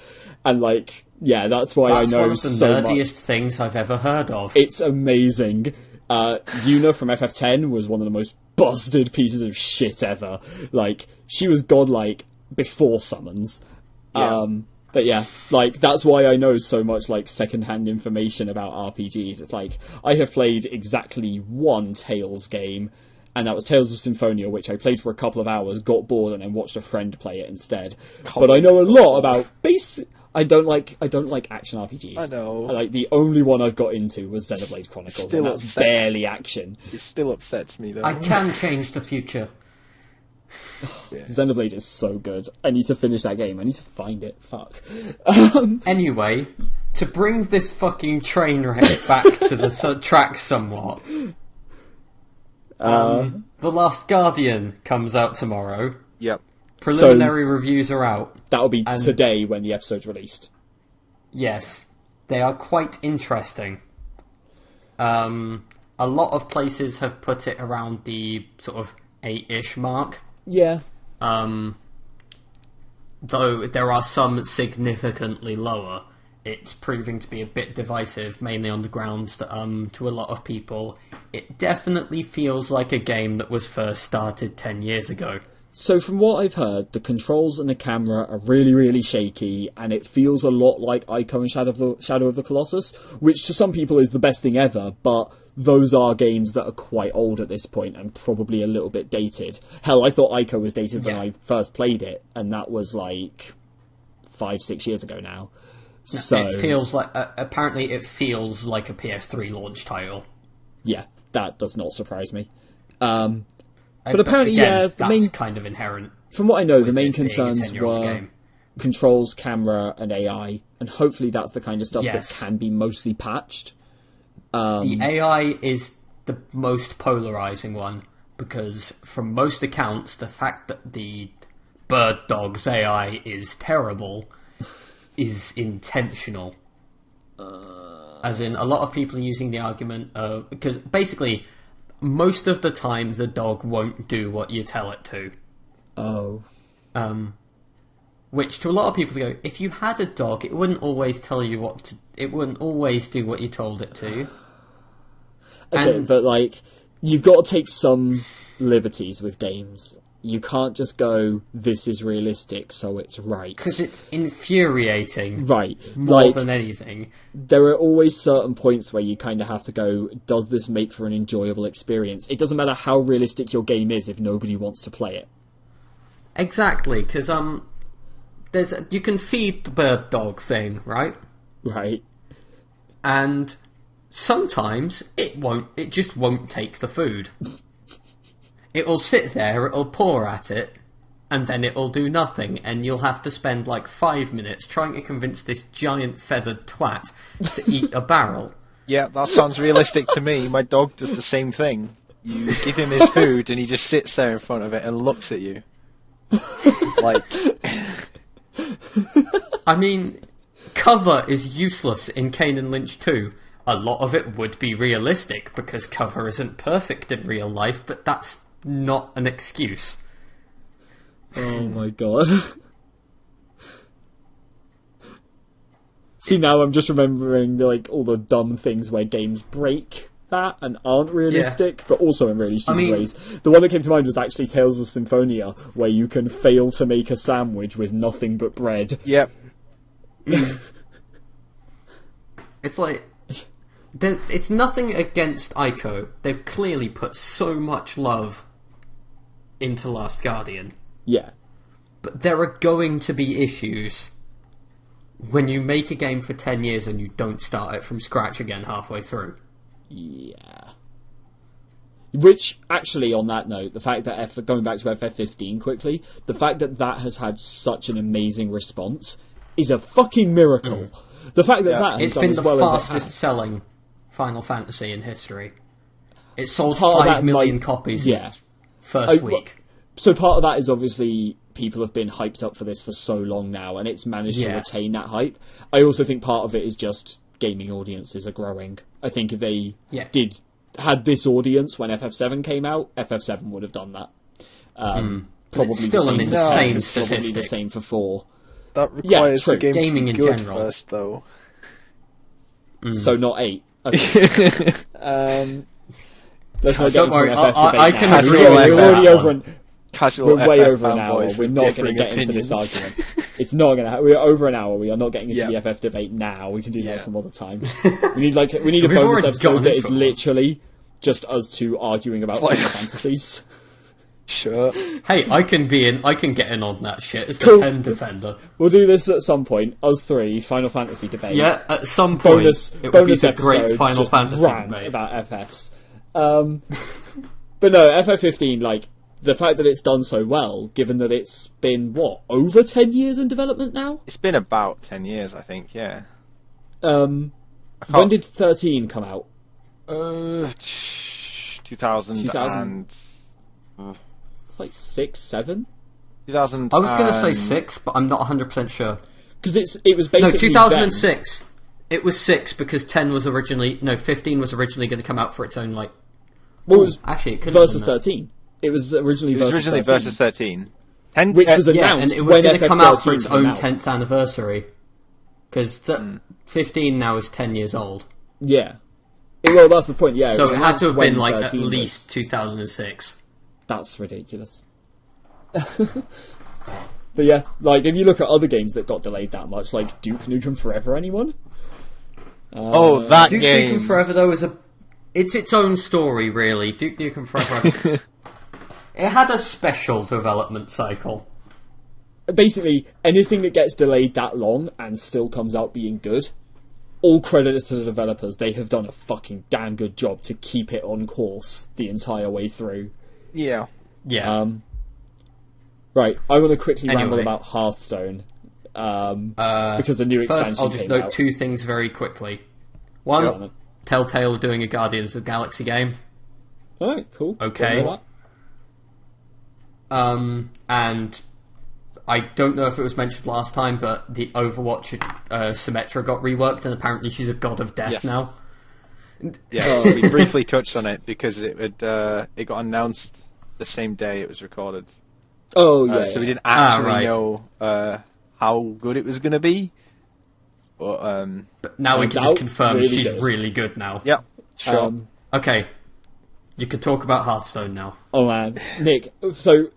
And like, yeah, that's why I know one of the so much. nerdiest things I've ever heard of. It's amazing. Yuna from FF10 was one of the most busted pieces of shit ever. Like, she was godlike before summons. Yeah. But yeah, like, that's why I know so much, like, second-hand information about RPGs. It's like, I have played exactly one Tales game, and that was Tales of Symphonia, which I played for a couple of hours, got bored, and then watched a friend play it instead. But I know a lot about I don't like action RPGs. I know. Like, the only one I've got into was Xenoblade Chronicles, and that's barely action. It still upsets me, though. I can change the future. Xenoblade is so good. I need to finish that game. I need to find it. Fuck. Anyway, to bring this fucking train wreck back to the track somewhat, The Last Guardian comes out tomorrow. Yep. Preliminary reviews are out. That'll be today when the episode's released. Yes. They are quite interesting. A lot of places have put it around the sort of 8-ish mark. Yeah. Though there are some significantly lower. It's proving to be a bit divisive, mainly on the grounds that, to a lot of people, it definitely feels like a game that was first started 10 years ago. So from what I've heard, the controls and the camera are really, really shaky, and it feels a lot like Ico and Shadow of the Colossus, which to some people is the best thing ever, but those are games that are quite old at this point and probably a little bit dated. Hell, I thought Ico was dated when I first played it, and that was like 5-6 years ago now. So it feels like apparently it feels like a PS3 launch title. Yeah, that does not surprise me. But apparently, again, the that's main kind of inherent. From what I know, the with main it being a concerns 10-year-old were game. controls, camera, and AI, and hopefully that's the kind of stuff Yes. that can be mostly patched. The AI is the most polarizing one, because from most accounts, the fact that the Bird Dog's AI is terrible is intentional. As in, a lot of people are using the argument because basically, most of the time the dog won't do what you tell it to. Oh. Which to a lot of people go, if you had a dog, it wouldn't always tell you what to. It wouldn't always do what you told it to. Okay, but like, you've got to take some liberties with games. You can't just go, this is realistic, so it's right. Because it's infuriating. Right. More like, than anything. There are always certain points where you kind of have to go, does this make for an enjoyable experience? It doesn't matter how realistic your game is if nobody wants to play it. Exactly, because you can feed the bird dog thing, right? Right. And sometimes it just won't take the food. It'll sit there, it'll paw at it, and then it'll do nothing, and you'll have to spend like 5 minutes trying to convince this giant feathered twat to eat a barrel. Yeah, that sounds realistic to me. My dog does the same thing. You give him his food, and he just sits there in front of it and looks at you. Like... I mean, cover is useless in Kane and Lynch 2. A lot of it would be realistic, because cover isn't perfect in real life, but that's not an excuse. Oh my god. See, now I'm just remembering like all the dumb things where games break that and aren't realistic, but also in really stupid ways. The one that came to mind was actually Tales of Symphonia, where you can fail to make a sandwich with nothing but bread. Yep. It's like... It's nothing against Ico. They've clearly put so much love into Last Guardian. Yeah. But there are going to be issues when you make a game for 10 years and you don't start it from scratch again halfway through. Yeah. Which, actually, on that note, the fact that, going back to FF15 quickly, the fact that that has had such an amazing response is a fucking miracle. The fact that that has it's done been as the well as it fastest has. selling Final Fantasy in history. It sold Part of 5 that million might- copies yeah. in its first week. So part of that is obviously people have been hyped up for this for so long now, and it's managed to Yeah. retain that hype. I also think part of it is just gaming audiences are growing. I think if they had this audience when FF7 came out, FF7 would have done that. Probably It's still the an same for insane it's probably the statistic. same for 4. That requires true. the game Gaming to in be good general. first, though. So not 8. Okay. Let's not get Don't into worry, an FF debate I now. can Casual agree with We're that already one. over Casual We're way FF over an hour. fanboys We're with not going to differing get into this opinions. argument. It's not going to. We're over an hour. We are not getting into Yeah. the FF debate now. We can do that Yeah. some other time. We need a We've bonus already episode gotten that into is it once. literally just us two arguing about Like- Final Fantasies. Sure. Hey, I can get in on that shit as Cool. the pen defender. We'll do this at some point. Us three, Final Fantasy debate. Yeah, at some point Bonus, it would bonus be the episode. great Final just Fantasy rant debate. about FFs. But no, FF15. Like the fact that it's done so well, given that it's been over 10 years in development now. It's been about 10 years, I think, yeah. When did 13 come out? 2000 2000? and... Like 6, 7. 2000. I was going to say 6, but I'm not 100% sure. Because it was basically 2006. Then. It was 6 because 10 was originally 15 was originally going to come out for its own like. Well, it was actually it could versus 13. It was originally versus 13. 10, which was announced and it was going to come out for its own out. 10th anniversary. Because 15 now is 10 years old. Yeah. Well, that's the point. Yeah. So it had to have been like at least 2006. That's ridiculous. But yeah, like if you look at other games that got delayed that much, like Duke Nukem Forever, anyone? That Duke game. Nukem Forever though it's its own story really. Duke Nukem Forever. It had a special development cycle. Basically, anything that gets delayed that long and still comes out being good, all credit to the developers. They have done a fucking damn good job to keep it on course the entire way through. Yeah. Yeah. Right, I want to quickly ramble about Hearthstone. Because the new expansion I'll just note 2 things very quickly. One, Telltale doing a Guardians of the Galaxy game. Alright, cool. Okay. And I don't know if it was mentioned last time, but the Overwatch Symmetra got reworked, and apparently she's a god of death now. Yeah, we briefly touched on it because it got announced the same day it was recorded. Oh yeah. So we didn't actually know how good it was going to be. But now we can just confirm really she's good. really good now. Yep. Sure. Okay. You can talk about Hearthstone now. Oh man, Nick. So,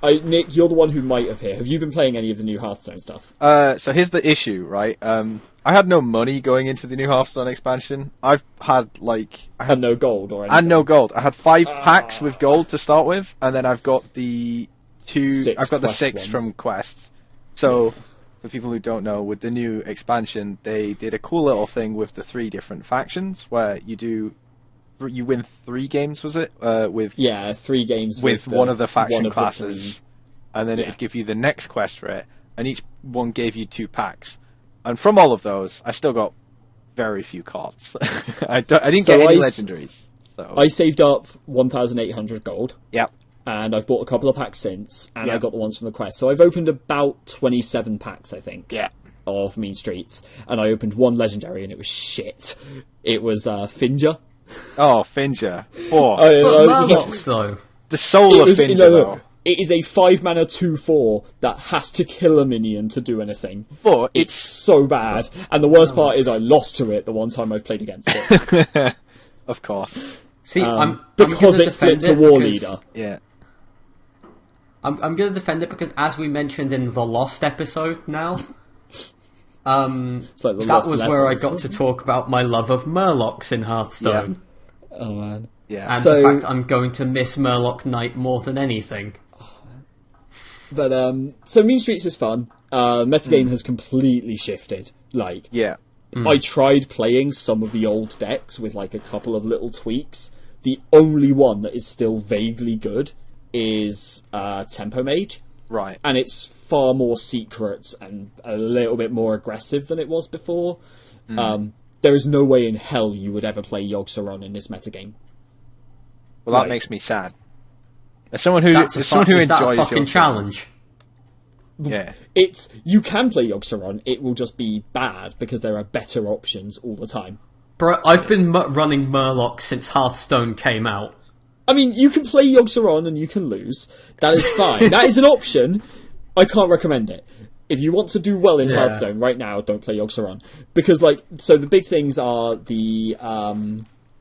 Nick, you're the one who might have here. Have you been playing any of the new Hearthstone stuff? So here's the issue, right? I had no money going into the new Hearthstone expansion. I had no gold or anything. And no gold. I had 5 packs with gold to start with, and then I've got the 2. I've got the 6 ones. from quests. So, for people who don't know, with the new expansion, they did a cool little thing with the 3 different factions where you win 3 games, was it? 3 games with one of the faction the classes, 3. and then it'd give you the next quest for it, and each one gave you 2 packs. And from all of those, I still got very few cards. I didn't get any legendaries. So. I saved up 1,800 gold. Yep. And I've bought a couple of packs since, and I got the ones from the quest. So I've opened about 27 packs, I think. Yeah. Of Mean Streets, and I opened 1 legendary, and it was shit. It was Finja. Oh, Finja. 4. Murlocs, though. The soul of Finja, though. It is a 5-mana 2/4 that has to kill a minion to do anything. But it's so bad. And the worst part is I lost to it the one time I've played against it. Of course. See, because it flipped to War Leader. Yeah. I'm going to defend it because, as we mentioned in the Lost episode now, that was where I got to talk about my love of Murlocs in Hearthstone. Yeah. Oh, man. Yeah. And the fact I'm going to miss Murloc Knight more than anything. But, so Mean Streets is fun. Metagame has completely shifted. I tried playing some of the old decks with, a couple of little tweaks. The only one that is still vaguely good is Tempo Mage. Right. And it's far more secret and a little bit more aggressive than it was before. There is no way in hell you would ever play Yogg-Saron in this metagame. Well, that makes me sad. As someone who enjoys that a fucking challenge. Yeah. You can play Yogg-Saron, it will just be bad because there are better options all the time. Bro, I've been running Murloc since Hearthstone came out. I mean, you can play Yogg-Saron and you can lose. That is fine. That is an option. I can't recommend it. If you want to do well in Hearthstone right now, don't play Yogg-Saron. Because, so the big things are the...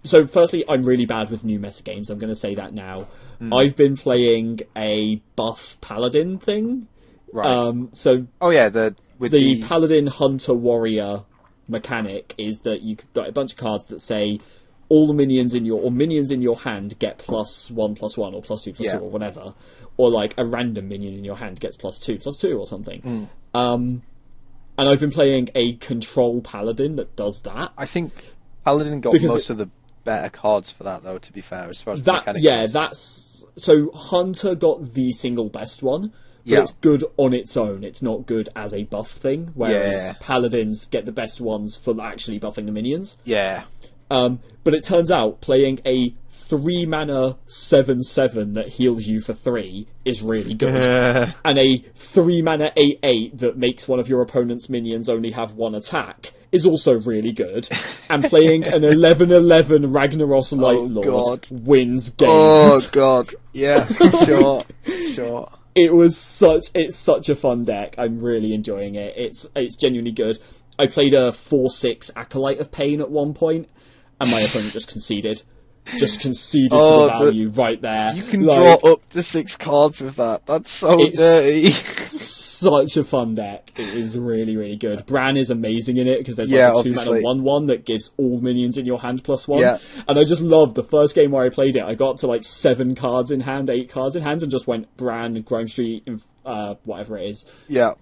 So, firstly, I'm really bad with new metagames. I'm going to say that now. I've been playing a buff paladin thing. Right. The paladin hunter warrior mechanic is that you've got a bunch of cards that say all the minions in your hand get +1/+1 or +2/+2 or whatever, or a random minion in your hand gets +2/+2 or something. And I've been playing a control paladin that does that. I think paladin got most of the better cards for that, though. To be fair, as far as that, goes. So Hunter got the single best one. But it's good on its own. It's not good as a buff thing. Whereas Paladins get the best ones for actually buffing the minions. Yeah. But it turns out playing a 3-mana 7/7 that heals you for 3 is really good. And a 3-mana 8/8 that makes one of your opponent's minions only have 1 attack is also really good. And playing an 11/11 Ragnaros Lightlord wins games. Oh god, yeah, sure. It's such a fun deck. I'm really enjoying it. It's genuinely good. I played a 4/6 Acolyte of Pain at one point, and my opponent just conceded. To the value right there. You can draw up to 6 cards with that. That's so dirty. Such a fun deck. It is really, really good. Bran is amazing in it because there's like a 2-mana 1/1 that gives all minions in your hand +1. Yeah. And I just loved the first game where I played it. I got to like 7 cards in hand, 8 cards in hand, and just went Bran, Grime Street, whatever it is. Yeah.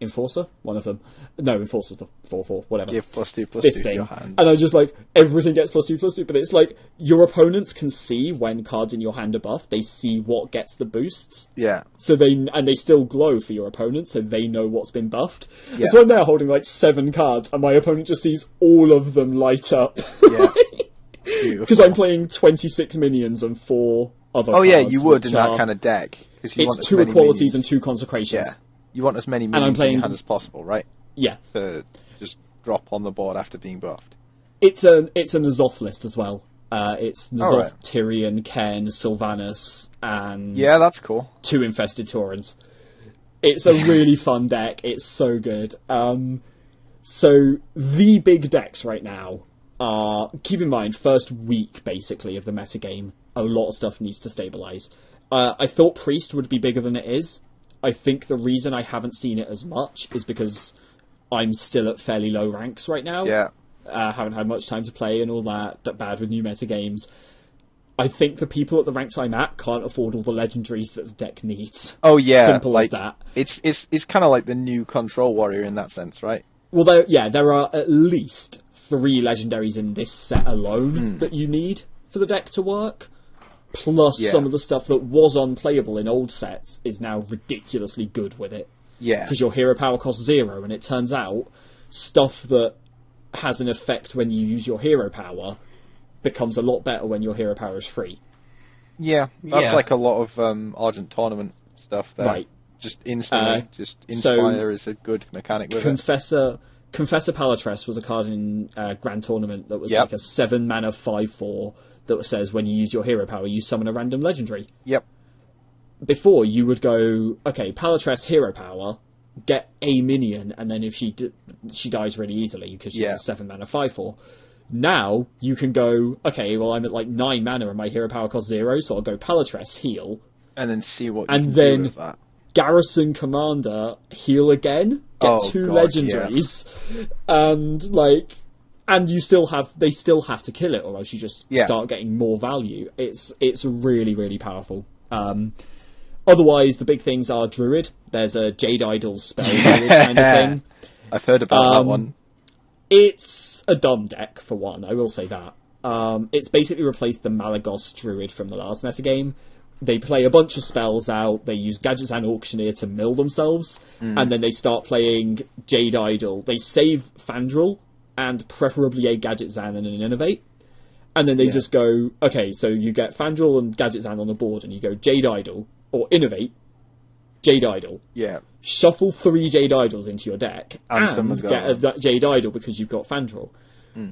Enforcer? One of them. No, Enforcer's the 4/4, whatever. Give +2/+2 this to thing. your hand. And I just like, everything gets +2/+2, but it's like, your opponents can see when cards in your hand are buffed, they see what gets the boosts. Yeah. So they still glow for your opponent, so they know what's been buffed. Yeah. And so I'm now holding like 7 cards, and my opponent just sees all of them light up. Yeah. Because I'm playing 26 minions and 4 other cards. Oh yeah, you would in that that kind of deck. It's 2 equalities and 2 consecrations. Yeah. You want as many minions in your hand as possible, right? Yeah. To just drop on the board after being buffed. It's a N'Zoth list as well. It's N'Zoth, right. Tyrion, Ken, Sylvanas, and Yeah, that's cool. 2 infested Taurens. It's a really fun deck. It's so good. So the big decks right now are, keep in mind, first week basically of the metagame. A lot of stuff needs to stabilize. I thought Priest would be bigger than it is. I think the reason I haven't seen it as much is because I'm still at fairly low ranks right now. Yeah. Haven't had much time to play and all that bad with new meta games. I think the people at the ranks I'm at can't afford all the legendaries that the deck needs. Oh yeah, Simple as that. It's kind of like the new Control Warrior in that sense, right? Well, there are at least 3 legendaries in this set alone that you need for the deck to work. Plus some of the stuff that was unplayable in old sets is now ridiculously good with it. Yeah. Because your hero power costs 0, and it turns out stuff that has an effect when you use your hero power becomes a lot better when your hero power is free. Yeah, that's like a lot of Argent Tournament stuff there. Right. Just instantly, just Inspire is a good mechanic with Confessor Palatress was a card in Grand Tournament that was like a 7-mana 5/4 that says when you use your hero power, you summon a random legendary. Yep. Before, you would go, okay, Palatress hero power, get a minion, and then if she dies really easily because she's a 7-mana 5/4. Now, you can go, okay, well, I'm at like 9 mana and my hero power costs 0, so I'll go Palatress, heal. And then see what you and can then do with that. Garrison Commander, heal again, get 2 legendaries, and you still have, they still have to kill it, or else you just start getting more value. It's really, really powerful. Otherwise, the big things are Druid. There's a Jade Idol spell Druid kind of thing. I've heard about that one. It's a dumb deck, for one, I will say that. It's basically replaced the Malagos Druid from the last metagame. They play a bunch of spells out, they use Gadgets and Auctioneer to mill themselves, and then they start playing Jade Idol. They save Fandral, and preferably a Gadget Zan and an Innovate. And then they just go, okay, so you get Fandral and Gadget Zan on the board, and you go Jade Idol, or Innovate, Jade Idol. Yeah. Shuffle 3 Jade Idols into your deck, and get a Jade Idol because you've got Fandral.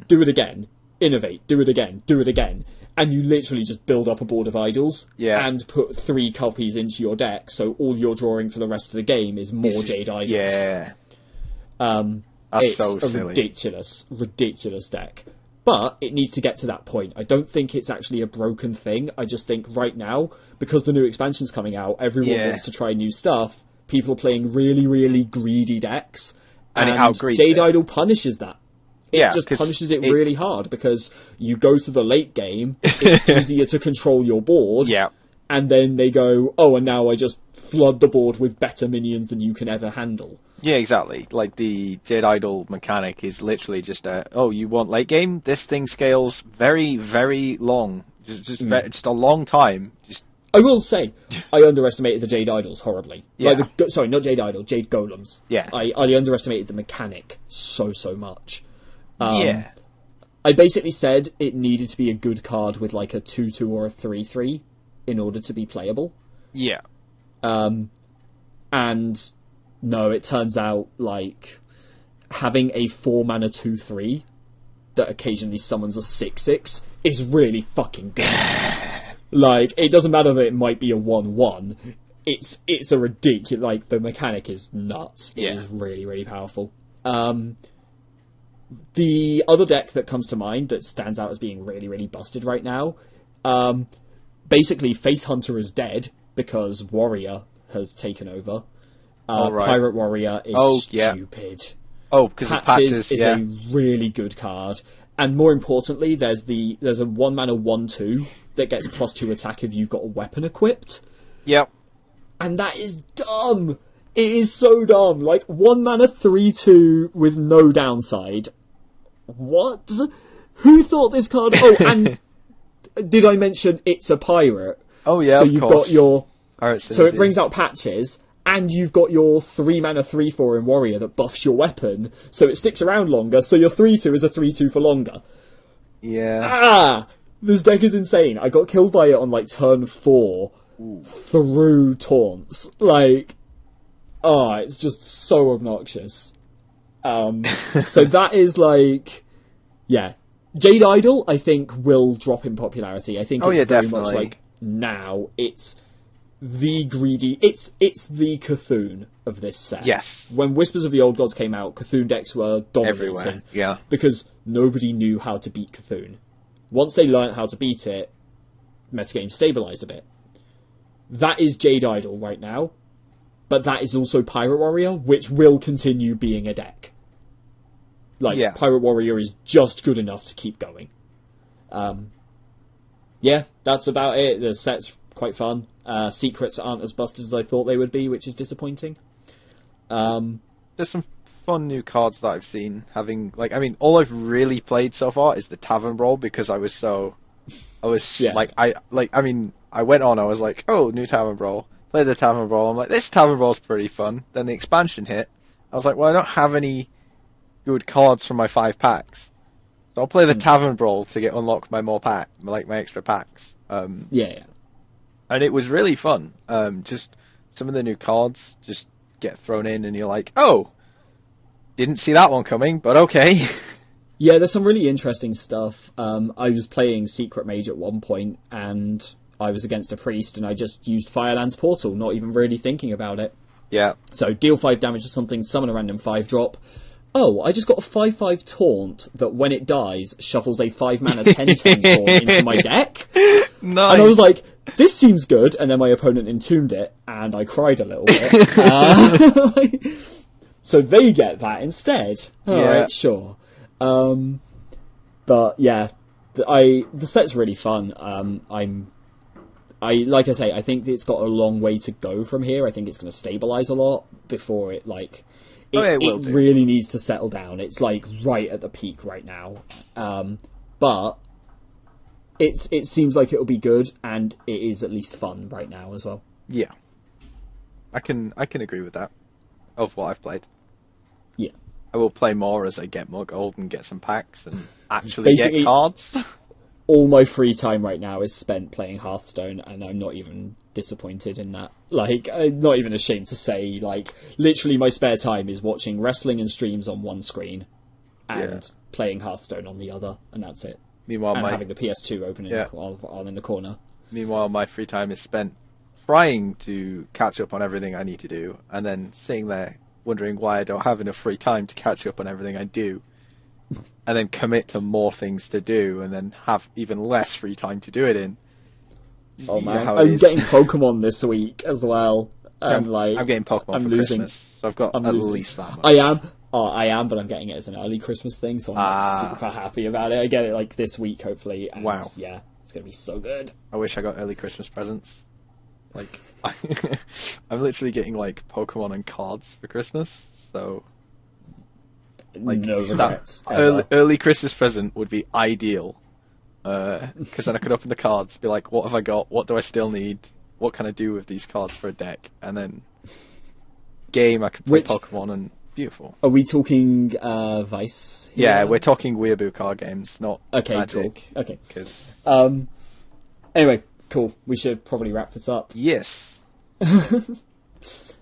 Do it again. Innovate. Do it again. Do it again. And you literally just build up a board of idols and put 3 copies into your deck, so all you're drawing for the rest of the game is more Jade Idols. Yeah. It's so silly. Ridiculous deck. But it needs to get to that point. I don't think it's actually a broken thing. I just think right now, because the new expansion's coming out, everyone wants to try new stuff. People are playing really, really greedy decks. And it outgreeds Jade it. Idol punishes that. It just punishes it really hard, because you go to the late game, it's easier to control your board, and then they go, oh, and now I just flood the board with better minions than you can ever handle. Yeah, exactly. Like, the Jade Idol mechanic is literally just you want late game? This thing scales very, very long. Just a long time. I will say, I underestimated the Jade Idols horribly. Sorry, not Jade Idol, Jade Golems. Yeah. I underestimated the mechanic so much. I basically said it needed to be a good card with like a 2/2 or a 3/3 in order to be playable. Yeah. And no, it turns out like having a 4-mana 2/3 that occasionally summons a 6/6 is really fucking good. Like, it doesn't matter that it might be a 1/1. It's a ridiculous, like, the mechanic is nuts. It is really, really powerful. The other deck that comes to mind that stands out as being really, really busted right now, basically Face Hunter is dead because Warrior has taken over. Right. Pirate Warrior is stupid. Oh, because Patches is a really good card. And more importantly, there's a 1-mana 1/2 that gets +2 attack if you've got a weapon equipped. Yep. And that is dumb. It is so dumb. Like, 1-mana 3/2 with no downside. What? Who thought this card? Oh, and did I mention it's a pirate? Oh yeah. So you've got your. So it brings out Patches, and you've got your 3-mana 3/4 in Warrior that buffs your weapon, so it sticks around longer. So your 3/2 is a 3/2 for longer. Yeah. This deck is insane. I got killed by it on like turn 4 through taunts. Like, it's just so obnoxious. So that is like, Jade Idol, I think, will drop in popularity. I think it's very definitely. much like now it's the greedy. It's the Cthulhu of this set. Yes. When Whispers of the Old Gods came out, Cthulhu decks were dominating. Everywhere. Yeah. Because nobody knew how to beat Cthulhu. Once they learned how to beat it, metagame stabilized a bit. That is Jade Idol right now, but that is also Pirate Warrior, which will continue being a deck. Like, Pirate Warrior is just good enough to keep going. That's about it. The set's quite fun. Secrets aren't as busted as I thought they would be, which is disappointing. There's some fun new cards that I've seen. All I've really played so far is the Tavern Brawl because I went on, I was like, oh, new Tavern Brawl. Played the Tavern Brawl. I'm like, this Tavern Brawl's pretty fun. Then the expansion hit. I was like, well, I don't have any good cards from my 5 packs. So I'll play the Tavern Brawl to unlock my my extra packs. And it was really fun. Just some of the new cards just get thrown in and you're like, oh, didn't see that one coming, but okay. Yeah, there's some really interesting stuff. I was playing Secret Mage at one point and I was against a priest and I just used Fireland's Portal, not even really thinking about it. Yeah. So deal 5 damage to something, summon a random 5-drop. Oh, I just got a 5/5 taunt that when it dies, shuffles a 5-mana 10/10 taunt into my deck. Nice. And I was like, this seems good. And then my opponent entombed it, and I cried a little bit. So they get that instead. Alright, sure. But yeah, the set's really fun. Like I say, I think it's got a long way to go from here. I think it's going to stabilize a lot before it it really needs to settle down. It's like right at the peak right now. But it seems like it'll be good, and it is at least fun right now as well. Yeah. I can agree with that. Of what I've played. Yeah. I will play more as I get more gold and get some packs and actually get cards. All my free time right now is spent playing Hearthstone, and I'm not even disappointed in that. Like, I'm not even ashamed to say, like, literally my spare time is watching wrestling and streams on one screen and playing Hearthstone on the other, and that's it. Meanwhile, having the PS2 open on in the corner. Meanwhile, my free time is spent trying to catch up on everything I need to do, and then sitting there wondering why I don't have enough free time to catch up on everything I do. And then commit to more things to do, and then have even less free time to do it in. Oh man, I'm getting Pokemon this week as well. I'm getting Pokemon for Christmas, so I've got at least that much. I am, but I'm getting it as an early Christmas thing, so I'm super happy about it. I get it like this week, hopefully. And wow. Yeah, it's gonna be so good. I wish I got early Christmas presents. Like, I'm literally getting like Pokemon and cards for Christmas, so. Like, no regrets. Early Christmas present would be ideal, because then I could open the cards, be like, what have I got? What do I still need? What can I do with these cards for a deck? And then I could play Pokemon and Beautiful. Are we talking Vice? here? Yeah, we're talking Weeaboo card games, not Okay, Magic. cool. Okay. 'Cause- Anyway, cool. We should probably wrap this up. Yes.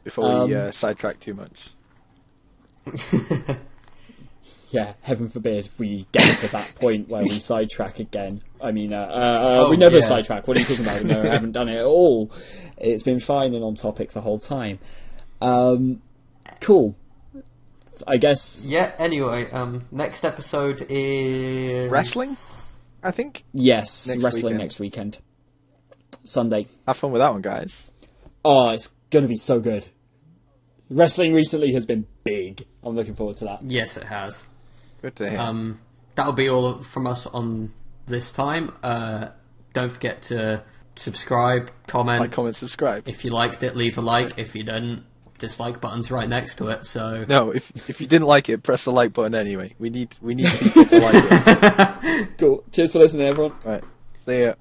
Before we sidetrack too much. Yeah, heaven forbid we get to that point where we sidetrack again. I mean, Oh, we never yeah. sidetrack. What are you talking about? No, I haven't done it at all. It's been fine and on topic the whole time. Cool. I guess. Yeah, anyway, next episode is... Wrestling, I think. Yes, Next wrestling weekend. next weekend. Sunday. Have fun with that one, guys. Oh, it's going to be so good. Wrestling recently has been big. I'm looking forward to that. Yes, it has. Good to hear. That'll be all from us on this time. Don't forget to subscribe, comment. Like, comment, subscribe. If you liked it, leave a like. If you didn't, dislike button's right next to it. So No, if you didn't like it, press the like button anyway. We need people to like it. Cool. Cheers for listening, everyone. Right. See ya.